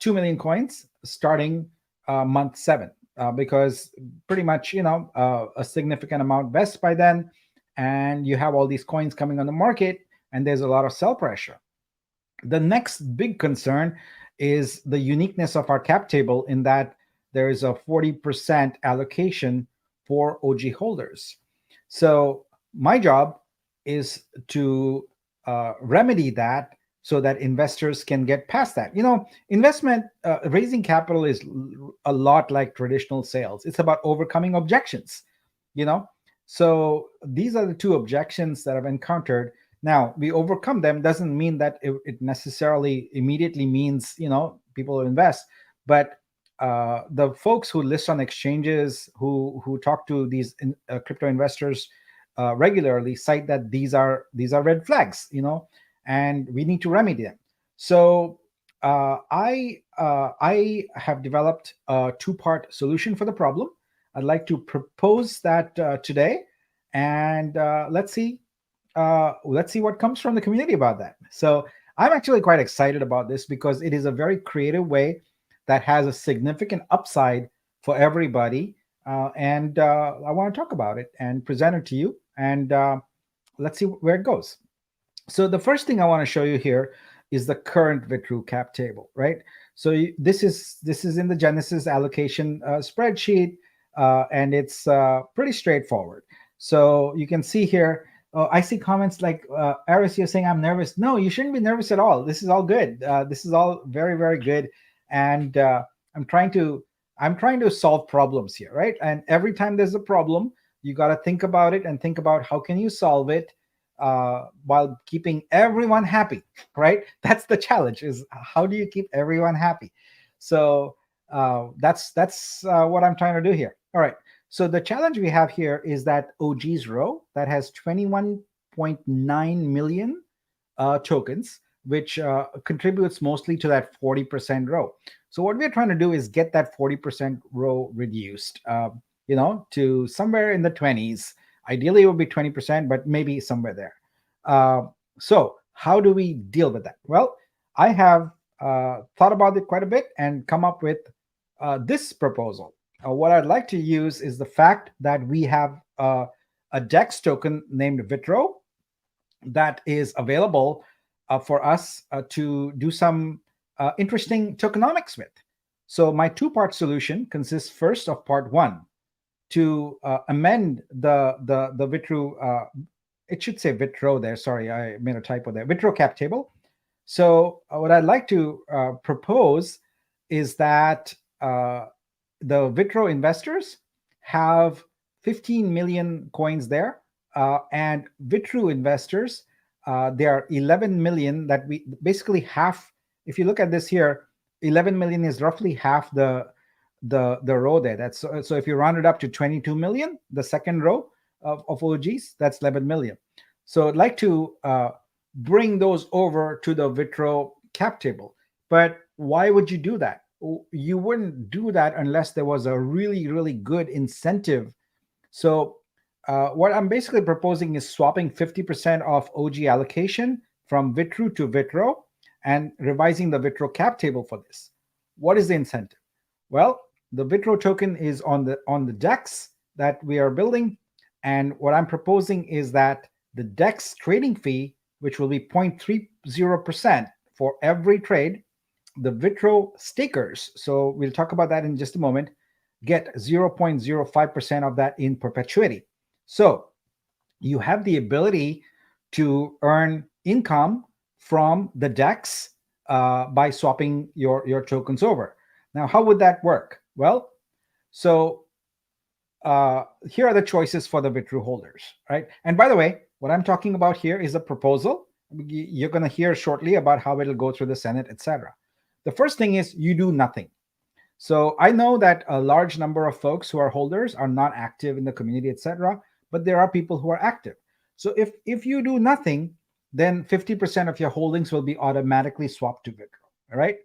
2 million coins starting month 7, because pretty much a significant amount vests by then, and you have all these coins coming on the market, and there's a lot of sell pressure. The next big concern is the uniqueness of our cap table in that there is a 40% allocation for OG holders. So my job is to remedy that so that investors can get past that. Investment, raising capital is a lot like traditional sales. It's about overcoming objections, So these are the two objections that I've encountered. Now, we overcome them doesn't mean that it necessarily immediately means, people will invest. But the folks who list on exchanges, who talk to these crypto investors regularly, cite that these are red flags, and we need to remedy them. So I have developed a two-part solution for the problem. I'd like to propose that today, and let's see what comes from the community about that. So I'm actually quite excited about this because it is a very creative way that has a significant upside for everybody. And I want to talk about it and present it to you. And let's see where it goes. So the first thing I want to show you here is the current Vitruveo Cap Table, right? So this is in the Genesis allocation spreadsheet, and it's pretty straightforward. So you can see here, I see comments like, Aris, you're saying I'm nervous. No, you shouldn't be nervous at all. This is all good. This is all very, very good. And I'm trying to solve problems here, right? And every time there's a problem, you got to think about it and think about how can you solve it while keeping everyone happy, right? That's the challenge, is how do you keep everyone happy? So that's what I'm trying to do here. All right. So the challenge we have here is that OG's row that has 21.9 million tokens, which contributes mostly to that 40% row. So what we're trying to do is get that 40% row reduced, to somewhere in the 20s. Ideally, it would be 20%, but maybe somewhere there. So how do we deal with that? Well, I have thought about it quite a bit and come up with this proposal. What I'd like to use is the fact that we have a DEX token named Vitruveo that is available for us to do some interesting tokenomics with. So my two-part solution consists first of part one, to amend the Vitru, it should say Vitruveo there. Sorry, I made a typo there. Vitruveo Cap Table. So what I'd like to propose is that the Vitruveo investors have 15 million coins there, and Vitru investors, there are 11 million that we basically half. If you look at this here, 11 million is roughly half the row there. That's so if you round it up to 22 million, the second row of OGs, that's 11 million. So I'd like to bring those over to the Vitruveo Cap Table. But why would you do that? You wouldn't do that unless there was a really, really good incentive. So what I'm basically proposing is swapping 50% of OG allocation from Vitru to Vitruveo and revising the Vitruveo Cap Table for this. What is the incentive? Well, the Vitruveo token is on the DEX that we are building, and what I'm proposing is that the DEX trading fee, which will be 0.30% for every trade, the Vitruveo stakers, so we'll talk about that in just a moment, get 0.05% of that in perpetuity. So you have the ability to earn income from the DEX by swapping your tokens over. Now, how would that work? Well, so here are the choices for the Vitru holders, right? And by the way, what I'm talking about here is a proposal. You're going to hear shortly about how it'll go through the Senate, etc. The first thing is you do nothing. So I know that a large number of folks who are holders are not active in the community, etc., but there are people who are active. So if you do nothing, then 50% of your holdings will be automatically swapped to Vitruveo, all right?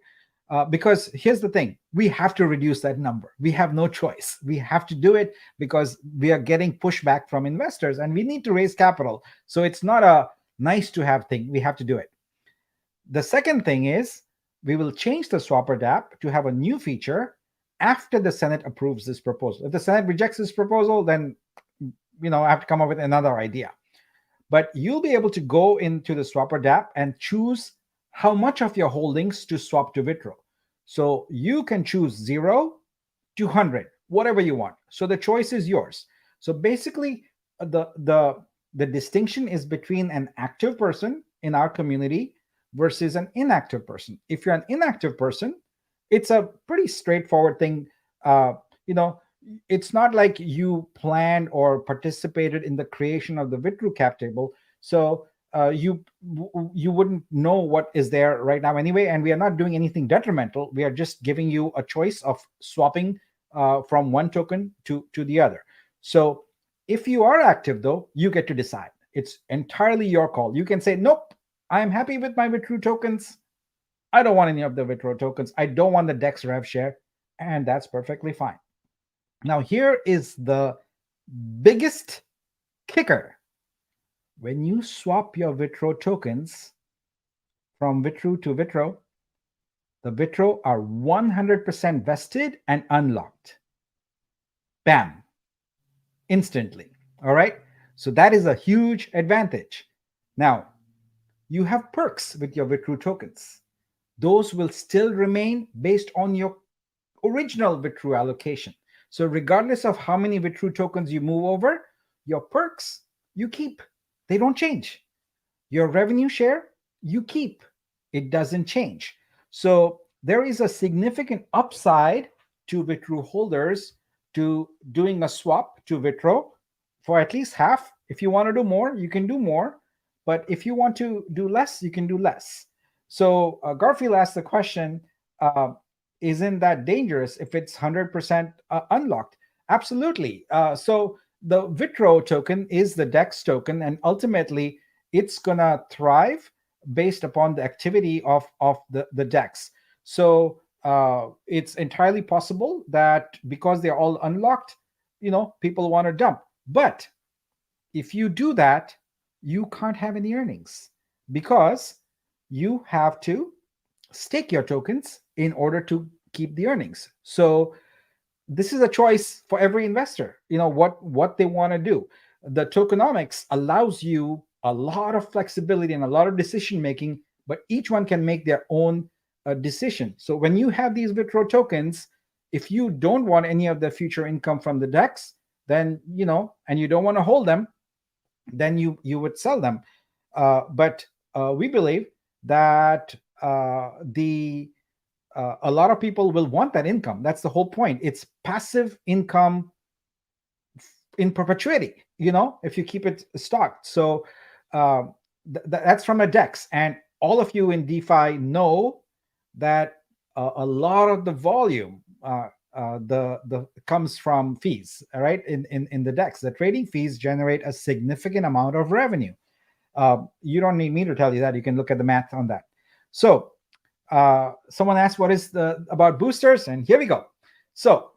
Because here's the thing, we have to reduce that number. We have no choice. We have to do it because we are getting pushback from investors and we need to raise capital. So it's not a nice to have thing. We have to do it. The second thing is we will change the Swapper DApp to have a new feature after the Senate approves this proposal. If the Senate rejects this proposal, then I have to come up with another idea. But you'll be able to go into the Swapper DApp and choose how much of your holdings to swap to Vitruveo. So you can choose 0 to 100, whatever you want. So the choice is yours. So basically, the distinction is between an active person in our community versus an inactive person. If you're an inactive person, it's a pretty straightforward thing. You know, it's not like you planned or participated in the creation of the Vitru Cap Table. So you wouldn't know what is there right now anyway, and we are not doing anything detrimental. We are just giving you a choice of swapping from one token to the other. So if you are active, though, you get to decide. It's entirely your call. You can say, nope, I'm happy with my Vitru tokens. I don't want any of the Vitru tokens. I don't want the DEX rev share, and that's perfectly fine. Now, here is the biggest kicker. When you swap your Vitru tokens from Vitru to Vitru, the Vitru are 100% vested and unlocked. Bam. Instantly. All right. So that is a huge advantage. Now, you have perks with your Vitru tokens. Those will still remain based on your original Vitru allocation. So regardless of how many Vitru tokens you move over, your perks you keep. They don't change. Your revenue share you keep. It doesn't change. So there is a significant upside to Vitru holders to doing a swap to Vitru for at least half. If you want to do more, you can do more. But if you want to do less, you can do less. So Garfield asked the question, isn't that dangerous if it's 100% unlocked? Absolutely. So the Vitru token is the DEX token, and ultimately it's going to thrive based upon the activity of the DEX. So it's entirely possible that because they're all unlocked, people want to dump. But if you do that, you can't have any earnings because you have to stake your tokens in order to keep the earnings. So this is a choice for every investor, what they want to do. The tokenomics allows you a lot of flexibility and a lot of decision making, but each one can make their own decision. So when you have these Vitru tokens, if you don't want any of the future income from the DEX, then and you don't want to hold them, then you would sell them. But we believe that a lot of people will want that income. That's the whole point. It's passive income in perpetuity, if you keep it stocked. So that's from a DEX. And all of you in DeFi know that a lot of the volume comes from fees, right? In the DEX, the trading fees generate a significant amount of revenue. You don't need me to tell you that. You can look at the math on that. So someone asked, what is about boosters? And here we go. So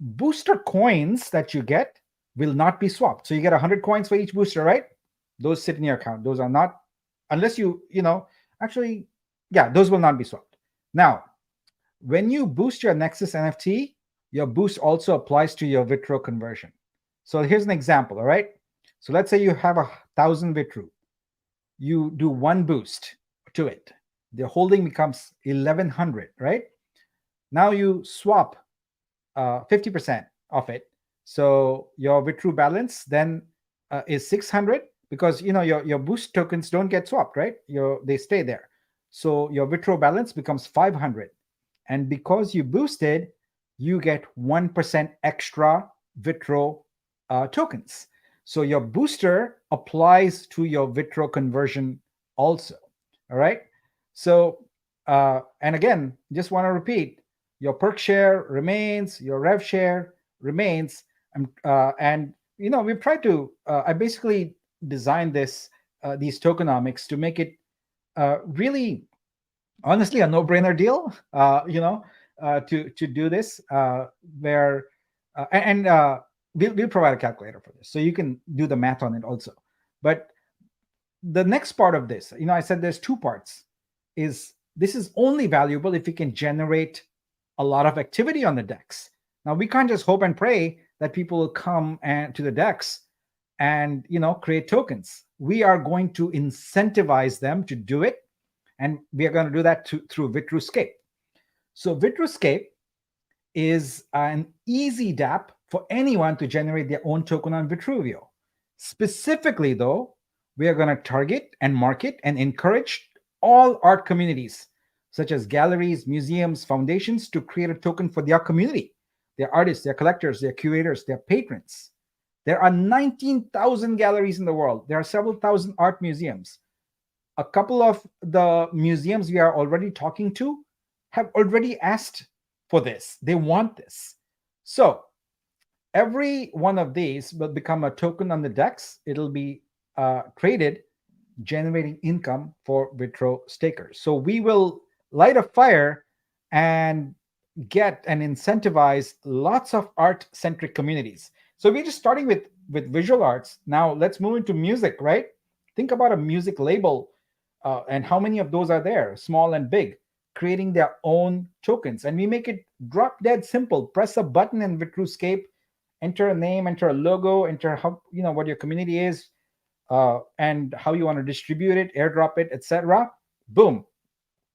booster coins that you get will not be swapped. So you get 100 coins for each booster, right? Those sit in your account. Those are not, unless actually, yeah, those will not be swapped. Now, when you boost your Nexus NFT, your boost also applies to your Vitru conversion. So here's an example, all right? So let's say you have 1,000 Vitru. You do one boost to it. The holding becomes 1,100, right? Now you swap 50% of it. So your Vitru balance then is 600 because your boost tokens don't get swapped, right? They stay there. So your Vitru balance becomes 500. And because you boosted, you get 1% extra Vitru tokens. So your booster applies to your Vitru conversion also. All right. So, and again, just want to repeat, your perk share remains, your rev share remains. And we've tried to, I basically designed these tokenomics to make it really, honestly, a no-brainer deal, to do this, where, we'll provide a calculator for this, so you can do the math on it also. But the next part of this, I said there's two parts, is this is only valuable if you can generate a lot of activity on the DEX. Now, we can't just hope and pray that people will come to the DEX and, create tokens. We are going to incentivize them to do it. And we are going to do that through Vitruscape. So Vitruscape is an easy dApp for anyone to generate their own token on Vitruveo. Specifically, though, we are going to target and market and encourage all art communities, such as galleries, museums, foundations, to create a token for their community, their artists, their collectors, their curators, their patrons. There are 19,000 galleries in the world. There are several thousand art museums. A couple of the museums we are already talking to have already asked for this. They want this. So every one of these will become a token on the DEX. It'll be traded, generating income for Vitru stakers. So we will light a fire and get and incentivize lots of art-centric communities. So we're just starting with visual arts. Now let's move into music, right? Think about a music label and how many of those are there, small and big, creating their own tokens. And we make it drop dead simple. Press a button in Vitruscape, enter a name, enter a logo, enter how, what your community is, and how you want to distribute it, airdrop it, etc. Boom.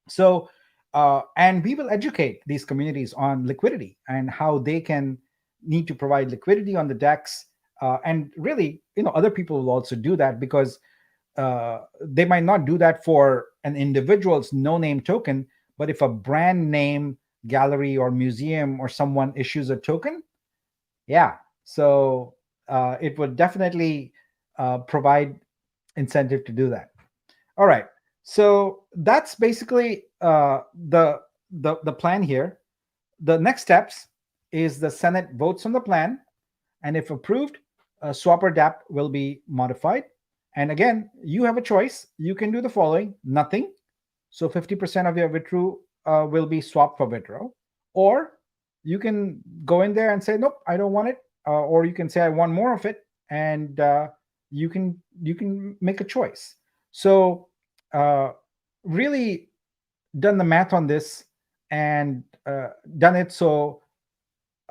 So, and we will educate these communities on liquidity and how they can need to provide liquidity on the DEX. And really, other people will also do that, because they might not do that for an individual's no-name token, but if a brand name gallery or museum or someone issues a token, yeah, so it would definitely provide incentive to do that. All right, so that's basically the plan here. The next steps is the Senate votes on the plan, and if approved, Swapper dApp will be modified. And again, you have a choice. You can do the following: nothing. So 50% of your Vitru will be swapped for Vitru. Or you can go in there and say, nope, I don't want it. Or you can say, I want more of it. And you can make a choice. So really done the math on this and done it so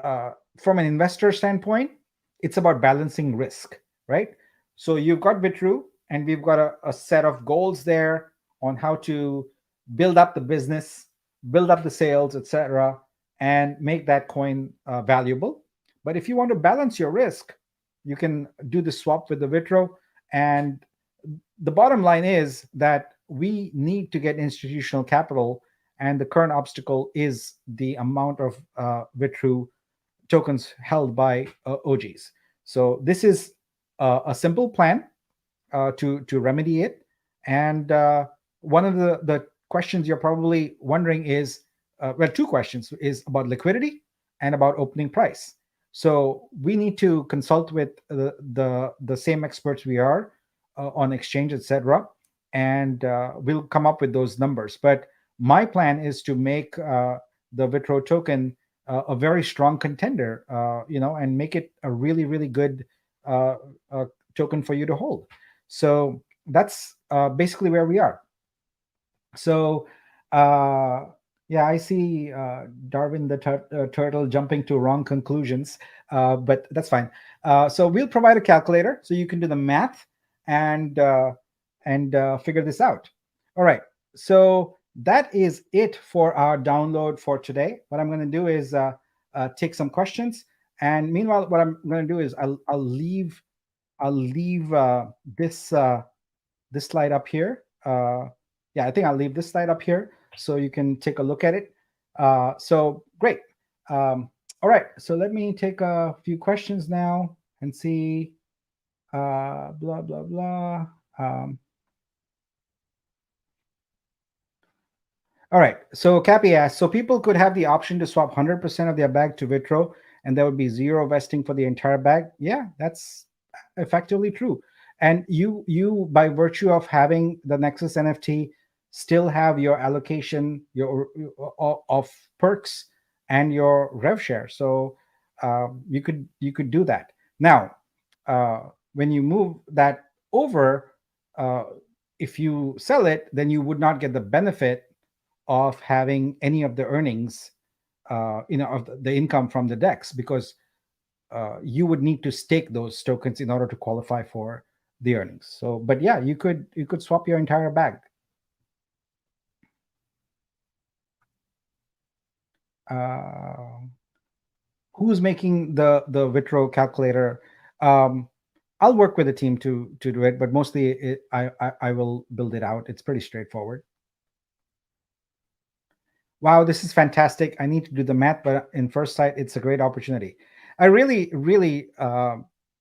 from an investor standpoint, it's about balancing risk, right? So you've got Vitru, and we've got a set of goals there on how to build up the business, build up the sales, etc., and make that coin valuable. But if you want to balance your risk, you can do the swap with the Vitru. And the bottom line is that we need to get institutional capital, and the current obstacle is the amount of Vitru tokens held by OGs. So this is a simple plan to remedy it. And one of the questions you're probably wondering is, well, two questions, is about liquidity and about opening price. So we need to consult with the same experts we are on exchange, etc., and we'll come up with those numbers. But my plan is to make the Vitru token a very strong contender, and make it a really, really good token for you to hold. So that's basically where we are. So yeah, I see Darwin the turtle jumping to wrong conclusions, but that's fine. So we'll provide a calculator so you can do the math and figure this out. All right, so that is it for our download for today. What I'm going to do is take some questions, and meanwhile, what I'm going to do is I'll leave this this slide up here. Yeah, I think I'll leave this slide up here so you can take a look at it. So great. All right, so let me take a few questions now and see. Blah blah blah. All right, so Cappy asks, so people could have the option to swap 100% of their bag to Vitru, and there would be zero vesting for the entire bag. Yeah, that's effectively true. And you by virtue of having the Nexus NFT still have your allocation of perks and your rev share. So you could do that. Now, when you move that over, if you sell it, then you would not get the benefit of having any of the earnings, of the income from the DEX, because you would need to stake those tokens in order to qualify for the earnings. So, but yeah, you could swap your entire bag. Who's making the Vitru calculator? Um, I'll work with the team to do it, but mostly I will build it out. It's pretty straightforward. Wow, this is fantastic. I need to do the math, but in first sight, it's a great opportunity. I really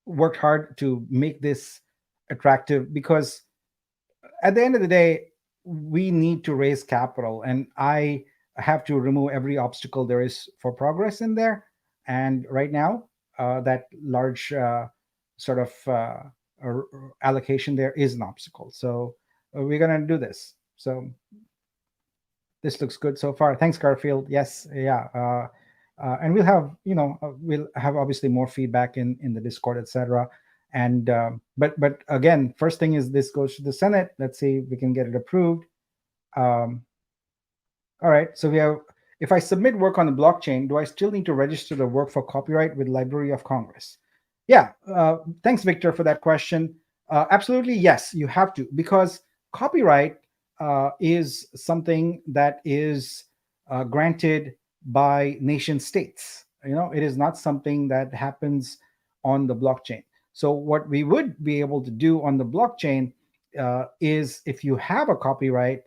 worked hard to make this attractive because at the end of the day, we need to raise capital, and I have to remove every obstacle there is for progress in there. And right now, that large sort of allocation there is an obstacle. So we're going to do this. So this looks good so far. Thanks, Garfield. Yes, yeah. And we'll have, we'll have obviously more feedback in the Discord, etc. And but again, first thing is this goes to the Senate. Let's see if we can get it approved. All right. So we have, if I submit work on the blockchain, do I still need to register the work for copyright with Library of Congress? Yeah. Thanks, Victor, for that question. Absolutely, yes, you have to, because copyright is something that is granted by nation states. It is not something that happens on the blockchain. So what we would be able to do on the blockchain is, if you have a copyright,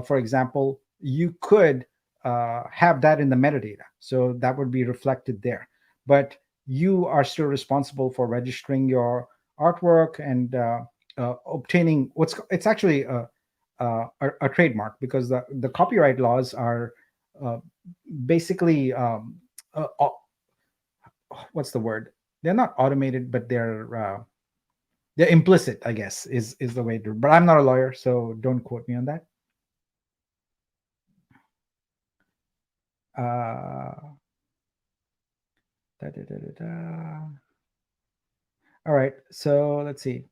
for example, you could have that in the metadata. So that would be reflected there. But you are still responsible for registering your artwork and obtaining it's actually a trademark, because the copyright laws are basically what's the word? They're not automated, but they're implicit, I guess, is the way to. But I'm not a lawyer, so don't quote me on that. All right, so let's see.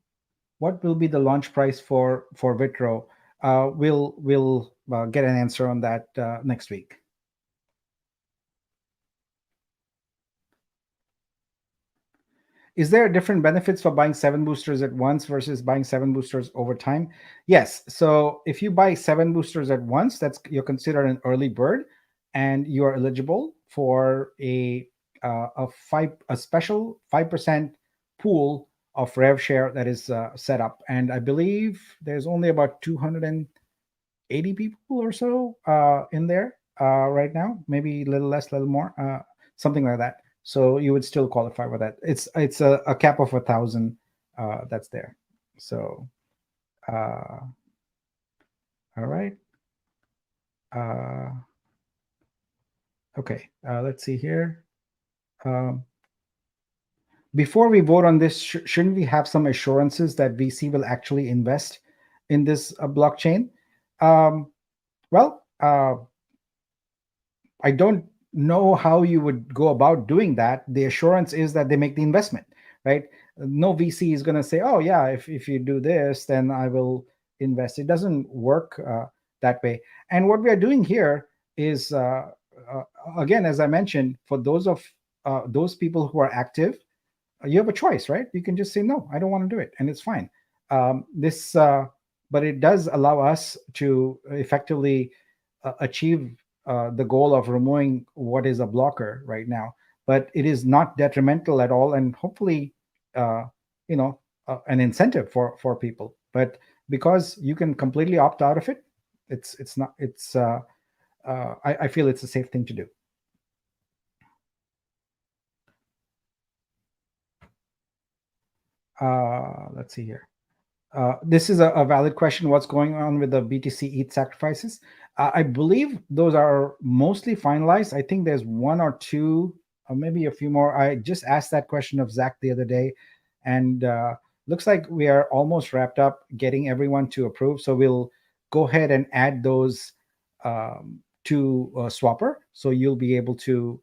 What will be the launch price for Vitru? We'll get an answer on that next week. Is there different benefits for buying 7 boosters at once versus buying 7 boosters over time? Yes. So if you buy 7 boosters at once, you're considered an early bird, and you are eligible for a special 5% pool of rev share that is set up. And I believe there's only about 280 people or so in there right now, maybe a little less, a little more, something like that. So you would still qualify for that. It's a cap of 1,000 that's there. So all right. Okay, let's see here. Before we vote on this, shouldn't we have some assurances that VC will actually invest in this blockchain? Well, I don't know how you would go about doing that. The assurance is that they make the investment, right? No VC is going to say, oh yeah, if you do this, then I will invest. It doesn't work that way. And what we are doing here is, again, as I mentioned, for those people who are active, you have a choice, right? You can just say, no, I don't want to do it, and it's fine. But it does allow us to effectively achieve the goal of removing what is a blocker right now. But it is not detrimental at all, and hopefully, an incentive for people. But because you can completely opt out of it, it's not. I feel it's a safe thing to do. Let's see here. This is a valid question. What's going on with the BTC ETH sacrifices? I believe those are mostly finalized. I think there's 1 or 2, or maybe a few more. I just asked that question of Zach the other day, and looks like we are almost wrapped up getting everyone to approve. So we'll go ahead and add those to Swapper, so you'll be able to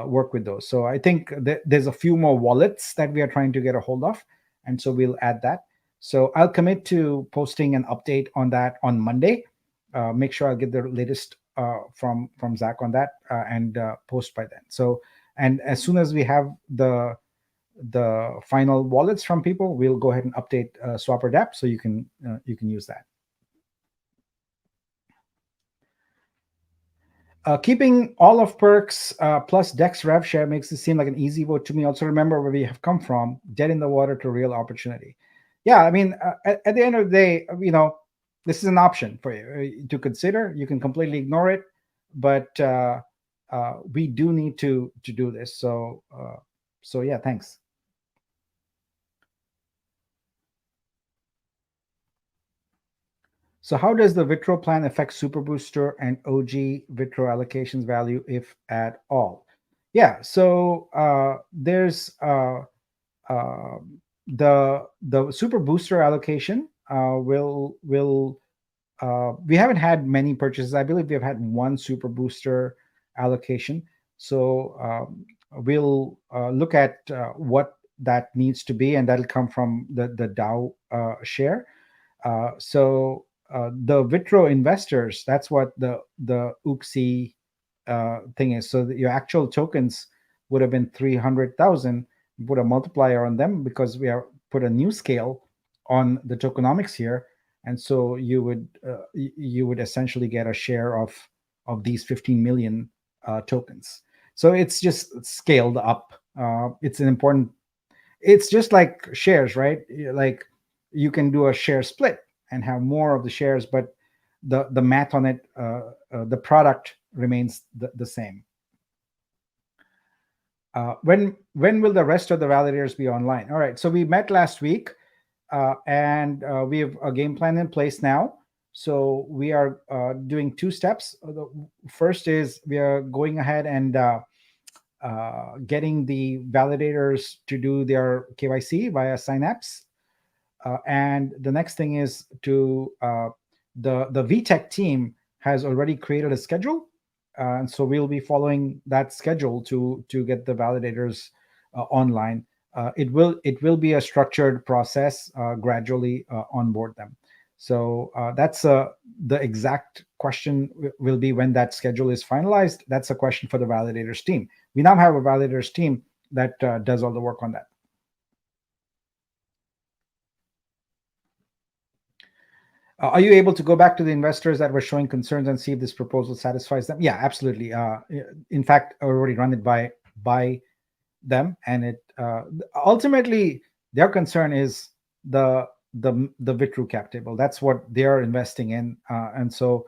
work with those. So I think there's a few more wallets that we are trying to get a hold of, and so we'll add that. So I'll commit to posting an update on that on Monday. Make sure I'll get the latest from Zach on that and post by then. So, and as soon as we have the final wallets from people, we'll go ahead and update Swapper dApp so you can use that. Keeping all of perks plus Dex rev share makes it seem like an easy vote to me. Also, remember where we have come from, dead in the water to real opportunity. Yeah, I mean, at the end of the day, this is an option for you to consider. You can completely ignore it, but we do need to do this. So yeah, thanks. So how does the Vitru plan affect Super Booster and OG Vitru allocations value, if at all? Yeah, so there's the Super Booster allocation will we haven't had many purchases. I believe we've had one Super Booster allocation. So we'll look at what that needs to be, and that'll come from the DAO share. So the Vitru investors, that's what the UXI thing is. So your actual tokens would have been 300,000. Put a multiplier on them because we are put a new scale on the tokenomics here, and so you would essentially get a share of these 15 million tokens. So it's just scaled up. It's an important. It's just like shares, right? Like you can do a share split and have more of the shares, but the math on it, the product remains the same. When will the rest of the validators be online? All right, so we met last week, and we have a game plan in place now. So we are doing two steps. The first is we are going ahead and getting the validators to do their KYC via signups. And the next thing is to the VTech team has already created a schedule, and so we'll be following that schedule to get the validators online. It will be a structured process, gradually onboard them. So that's the exact question will be when that schedule is finalized. That's a question for the validators team. We now have a validators team that does all the work on that. Are you able to go back to the investors that were showing concerns and see if this proposal satisfies them? Yeah, absolutely. In fact, I already run it by them, and it ultimately their concern is the Vitruveo Cap Table. That's what they are investing in, and so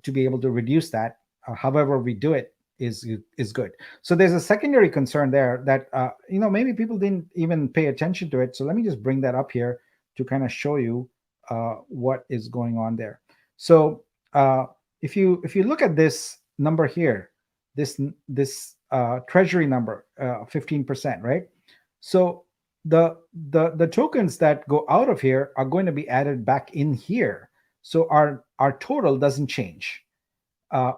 to be able to reduce that, however we do it, is good. So there's a secondary concern there that maybe people didn't even pay attention to it. So let me just bring that up here to kind of show you what is going on there. So if you look at this number here, this treasury number, 15%, right? So the tokens that go out of here are going to be added back in here. So our total doesn't change.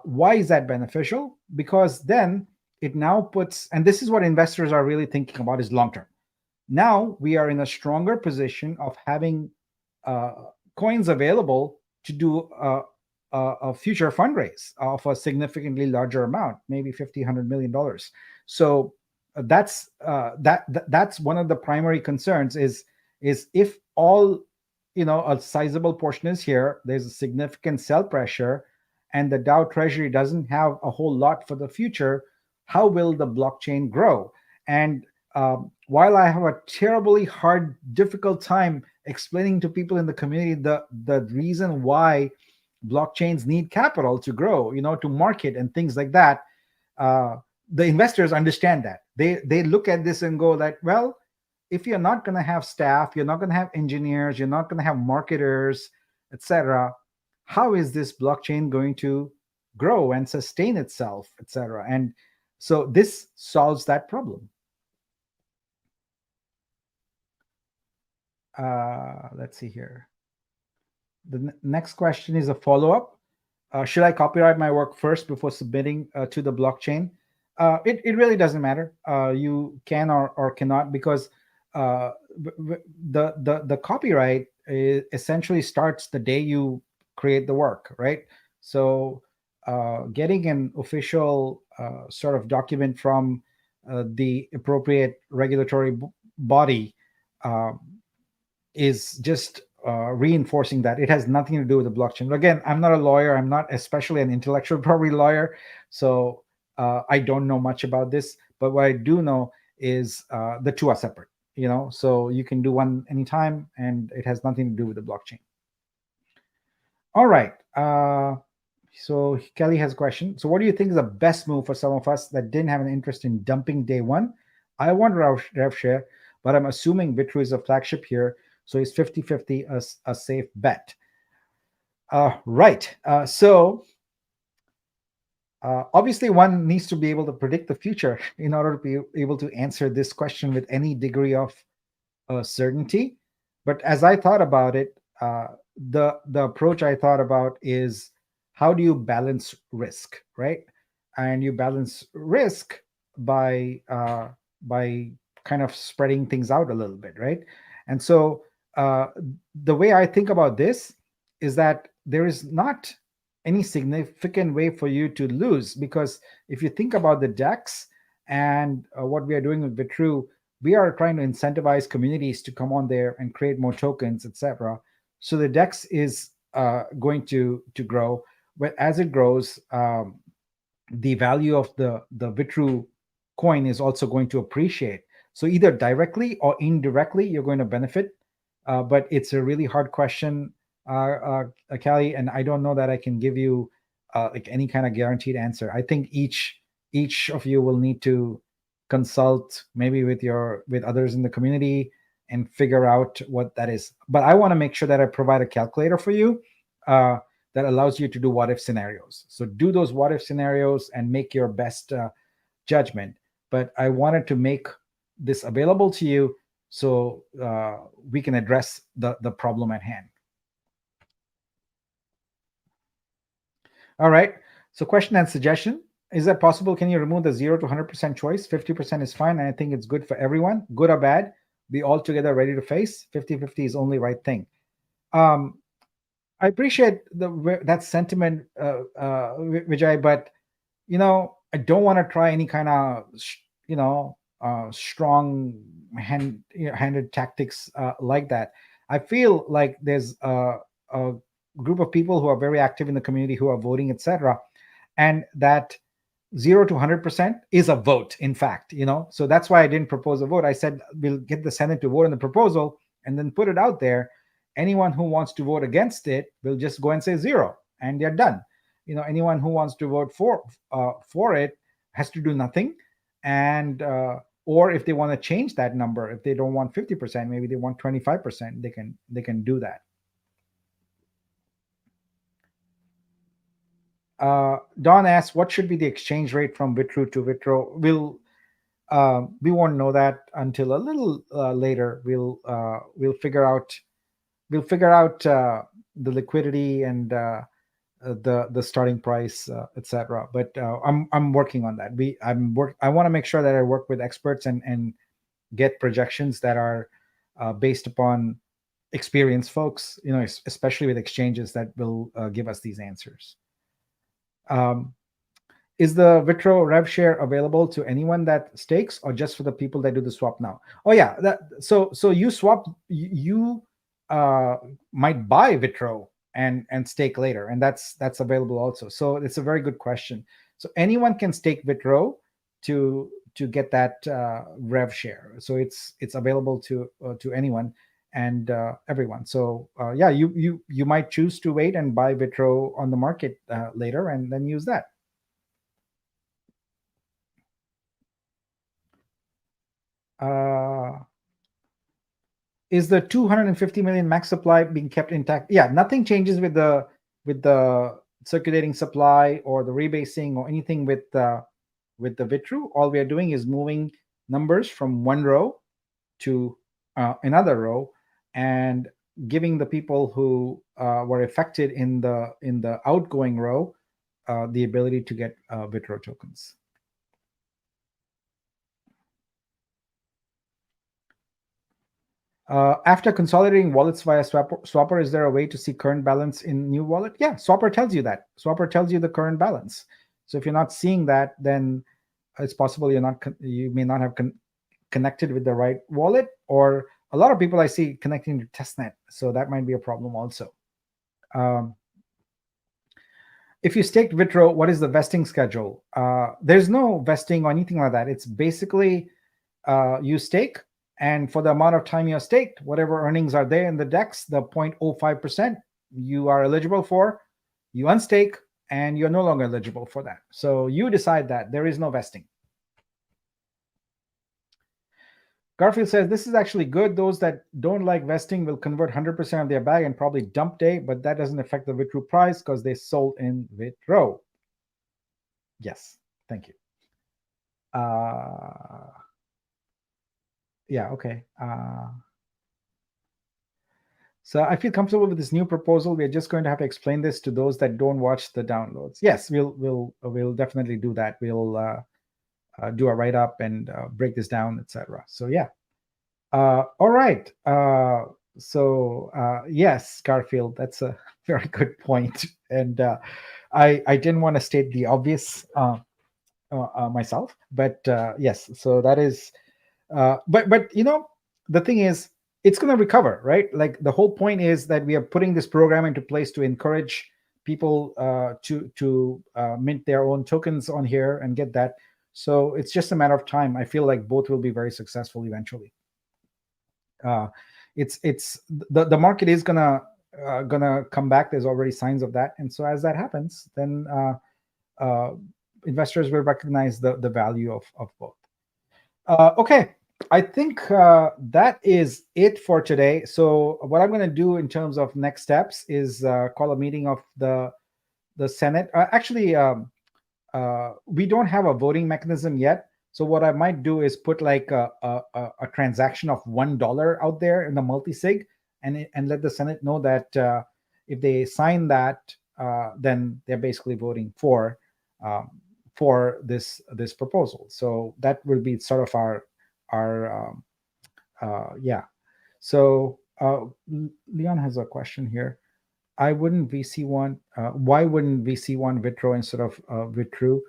Why is that beneficial? Because then it now puts, and this is what investors are really thinking about, is long term. Now we are in a stronger position of having coins available to do a future fundraise of a significantly larger amount, maybe $50-100 million. So that's one of the primary concerns is if all a sizable portion is here, there's a significant sell pressure, and the DAO treasury doesn't have a whole lot for the future. How will the blockchain grow? And while I have a terribly hard, difficult time explaining to people in the community the reason why blockchains need capital to grow, to market and things like that, the investors understand that. They look at this and go like, well, if you're not going to have staff, you're not going to have engineers, you're not going to have marketers, etc., how is this blockchain going to grow and sustain itself, etc.? And so this solves that problem. Let's see here. The next question is a follow-up. Should I copyright my work first before submitting to the blockchain? It really doesn't matter. You can or cannot, because the copyright essentially starts the day you create the work, right? So getting an official sort of document from the appropriate regulatory body is just reinforcing that it has nothing to do with the blockchain. But again, I'm not a lawyer. I'm not especially an intellectual property lawyer, so I don't know much about this. But what I do know is the two are separate. So you can do one anytime, and it has nothing to do with the blockchain. All right. So Kelly has a question. So what do you think is the best move for some of us that didn't have an interest in dumping day one? I want rev share, but I'm assuming Vitru is a flagship here, so is 50-50 a safe bet? Right. So obviously one needs to be able to predict the future in order to be able to answer this question with any degree of certainty. But as I thought about it, the approach I thought about is, how do you balance risk, right? And you balance risk by kind of spreading things out a little bit, right? And so the way I think about this is that there is not any significant way for you to lose, because if you think about the DEX and what we are doing with Vitru, we are trying to incentivize communities to come on there and create more tokens, etc. So the DEX is going to grow. But as it grows, the value of the Vitru coin is also going to appreciate. So either directly or indirectly, you're going to benefit. But it's a really hard question, Callie, and I don't know that I can give you like any kind of guaranteed answer. I think each of you will need to consult maybe with others in the community and figure out what that is. But I want to make sure that I provide a calculator for you that allows you to do what if scenarios. So do those what if scenarios and make your best judgment. But I wanted to make this available to you so we can address the problem at hand. All right. So question and suggestion. Is that possible? Can you remove the 0 to 100% choice? 50% is fine, and I think it's good for everyone, good or bad. Be all together ready to face. 50-50 is only right thing. I appreciate that sentiment, Vijay, but I don't want to try any kind of strong handed tactics like that. I feel like there's a group of people who are very active in the community who are voting, etc., and that 0 to 100% is a vote, in fact. So that's why I didn't propose a vote. I said we'll get the Senate to vote on the proposal and then put it out there. Anyone who wants to vote against it will just go and say 0, and they're done. Anyone who wants to vote for it has to do nothing, and or if they want to change that number, if they don't want 50%, maybe they want 25%, they can do that. Don asks, what should be the exchange rate from Vitru to Vitro? We won't know that until a little later. We'll figure out the liquidity and the starting price, etc. But I'm working on that. I want to make sure that I work with experts and get projections that are based upon experienced folks, especially with exchanges that will give us these answers. Is the Vitro rev share available to anyone that stakes, or just for the people that do the swap now? Oh yeah, so you swap, you might buy Vitro and stake later, and that's available also. So it's a very good question. So anyone can stake Vitro to get that rev share. So it's available to anyone and everyone. So yeah, you might choose to wait and buy Vitro on the market later and then use that. Is the 250 million max supply being kept intact? Yeah, nothing changes with the circulating supply or the rebasing or anything with the Vitru. All we are doing is moving numbers from one row to another row and giving the people who were affected in the outgoing row the ability to get Vitru tokens. After consolidating wallets via Swapper, is there a way to see current balance in new wallet? Yeah, Swapper tells you that. Swapper tells you the current balance. So if you're not seeing that, then it's possible you may not have connected with the right wallet, or a lot of people I see connecting to testnet, so that might be a problem also. If you staked Vitro, what is the vesting schedule? There's no vesting or anything like that. It's basically you stake, and for the amount of time you're staked, whatever earnings are there in the DEX, the 0.05% you are eligible for, you unstake, and you're no longer eligible for that. So you decide that. There is no vesting. Garfield says, this is actually good. Those that don't like vesting will convert 100% of their bag and probably dump day, but that doesn't affect the Vitru price because they sold in Vitro. Yes, thank you. Yeah, okay. So I feel comfortable with this new proposal. We're just going to have to explain this to those that don't watch the downloads. Yes, we'll definitely do that. We'll do a write-up and break this down, etc. So yeah. All right. Yes, Garfield, that's a very good point. And I didn't want to state the obvious myself, but yes. So that is. But you know, the thing is, it's going to recover, right? Like the whole point is that we are putting this program into place to encourage people to mint their own tokens on here and get that. So it's just a matter of time. I feel like both will be very successful eventually. It's the market is gonna come back. There's already signs of that, and so as that happens, then investors will recognize the value of both. Okay. I think that is it for today. So what I'm going to do in terms of next steps is call a meeting of the Senate. Actually, we don't have a voting mechanism yet. So what I might do is put like a transaction of $1 out there in the multi-sig and let the Senate know that if they sign that, then they're basically voting for this proposal. So that will be sort of our yeah. So Leon has a question here. Why wouldn't VC want Vitro instead of Vitru?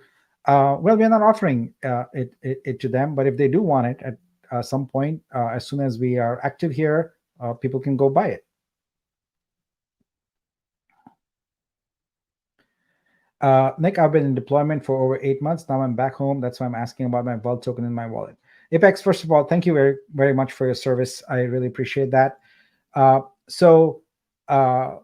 Well, we're not offering it to them, but if they do want it at some point, as soon as we are active here, people can go buy it. Nick, I've been in deployment for over 8 months. Now I'm back home. That's why I'm asking about my vault token in my wallet. Apex, first of all, thank you very, very much for your service. I really appreciate that. So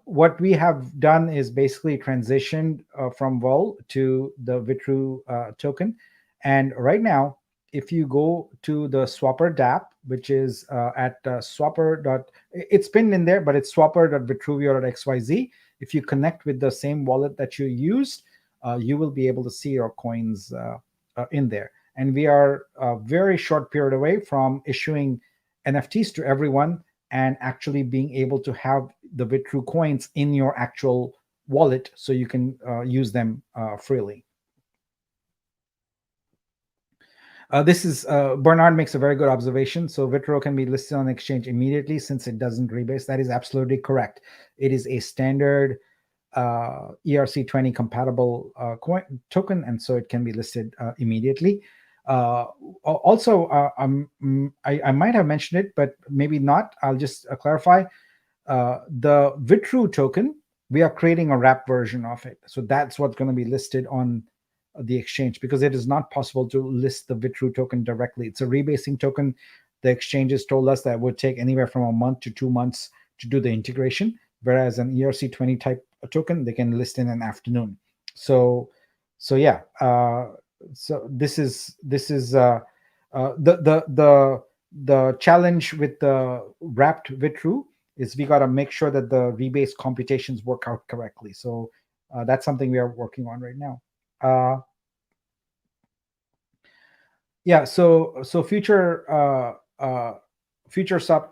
what we have done is basically transitioned from vol to the Vitru token. And right now, if you go to the Swapper DApp, which is at swapper. It's pinned in there, but it's swapper.vitruveo.xyz. If you connect with the same wallet that you used, you will be able to see your coins in there. And we are a very short period away from issuing NFTs to everyone and actually being able to have the Vitru coins in your actual wallet so you can use them freely. This is Bernard makes a very good observation. So Vitru can be listed on exchange immediately since it doesn't rebase. That is absolutely correct. It is a standard ERC20 compatible token, and so it can be listed immediately. Also, I might have mentioned it, but maybe not. I'll just clarify. The Vitru token, we are creating a wrap version of it. So that's what's going to be listed on the exchange, because it is not possible to list the Vitru token directly. It's a rebasing token. The exchanges told us that it would take anywhere from a month to 2 months to do the integration, whereas an ERC20 type token, they can list in an afternoon. So yeah. So this is the challenge with the wrapped Vitru is we got to make sure that the rebase computations work out correctly. So that's something we are working on right now. Yeah. So future sub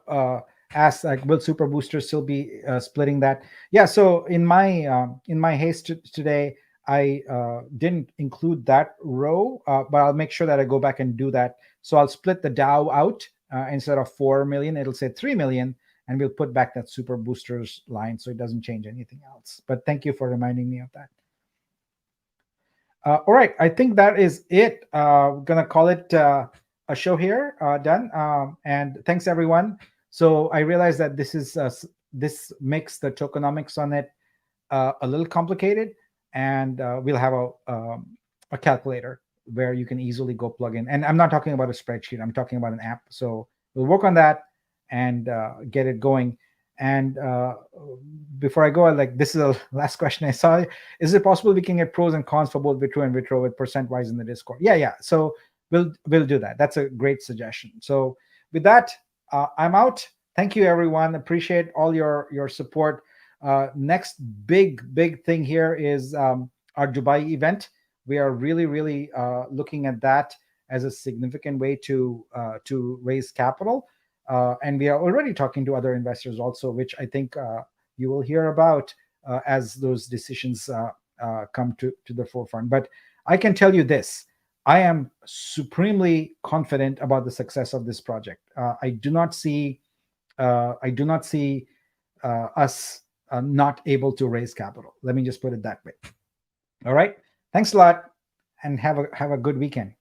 asks, like, will super boosters still be splitting that? Yeah. So in my haste today, I didn't include that row, but I'll make sure that I go back and do that. So I'll split the DAO out. Instead of 4 million, it'll say 3 million, and we'll put back that super boosters line so it doesn't change anything else. But thank you for reminding me of that. All right, I think that is it. We're gonna call it a show here, done. And thanks everyone. So I realized that this makes the tokenomics on it a little complicated, and we'll have a calculator where you can easily go plug in. And I'm not talking about a spreadsheet, I'm talking about an app. So we'll work on that and get it going. And before I go, like, this is the last question I saw. Is it possible we can get pros and cons for both Vitru and Vitru with percent wise in the Discord? Yeah. So we'll do that. That's a great suggestion. So with that, I'm out. Thank you, everyone. Appreciate all your support. Next big thing here is our Dubai event. We are really looking at that as a significant way to raise capital. And we are already talking to other investors also, which I think you will hear about as those decisions come to the forefront. But I can tell you this: I am supremely confident about the success of this project. I do not see us not able to raise capital. Let me just put it that way. All right. Thanks a lot, and have a good weekend.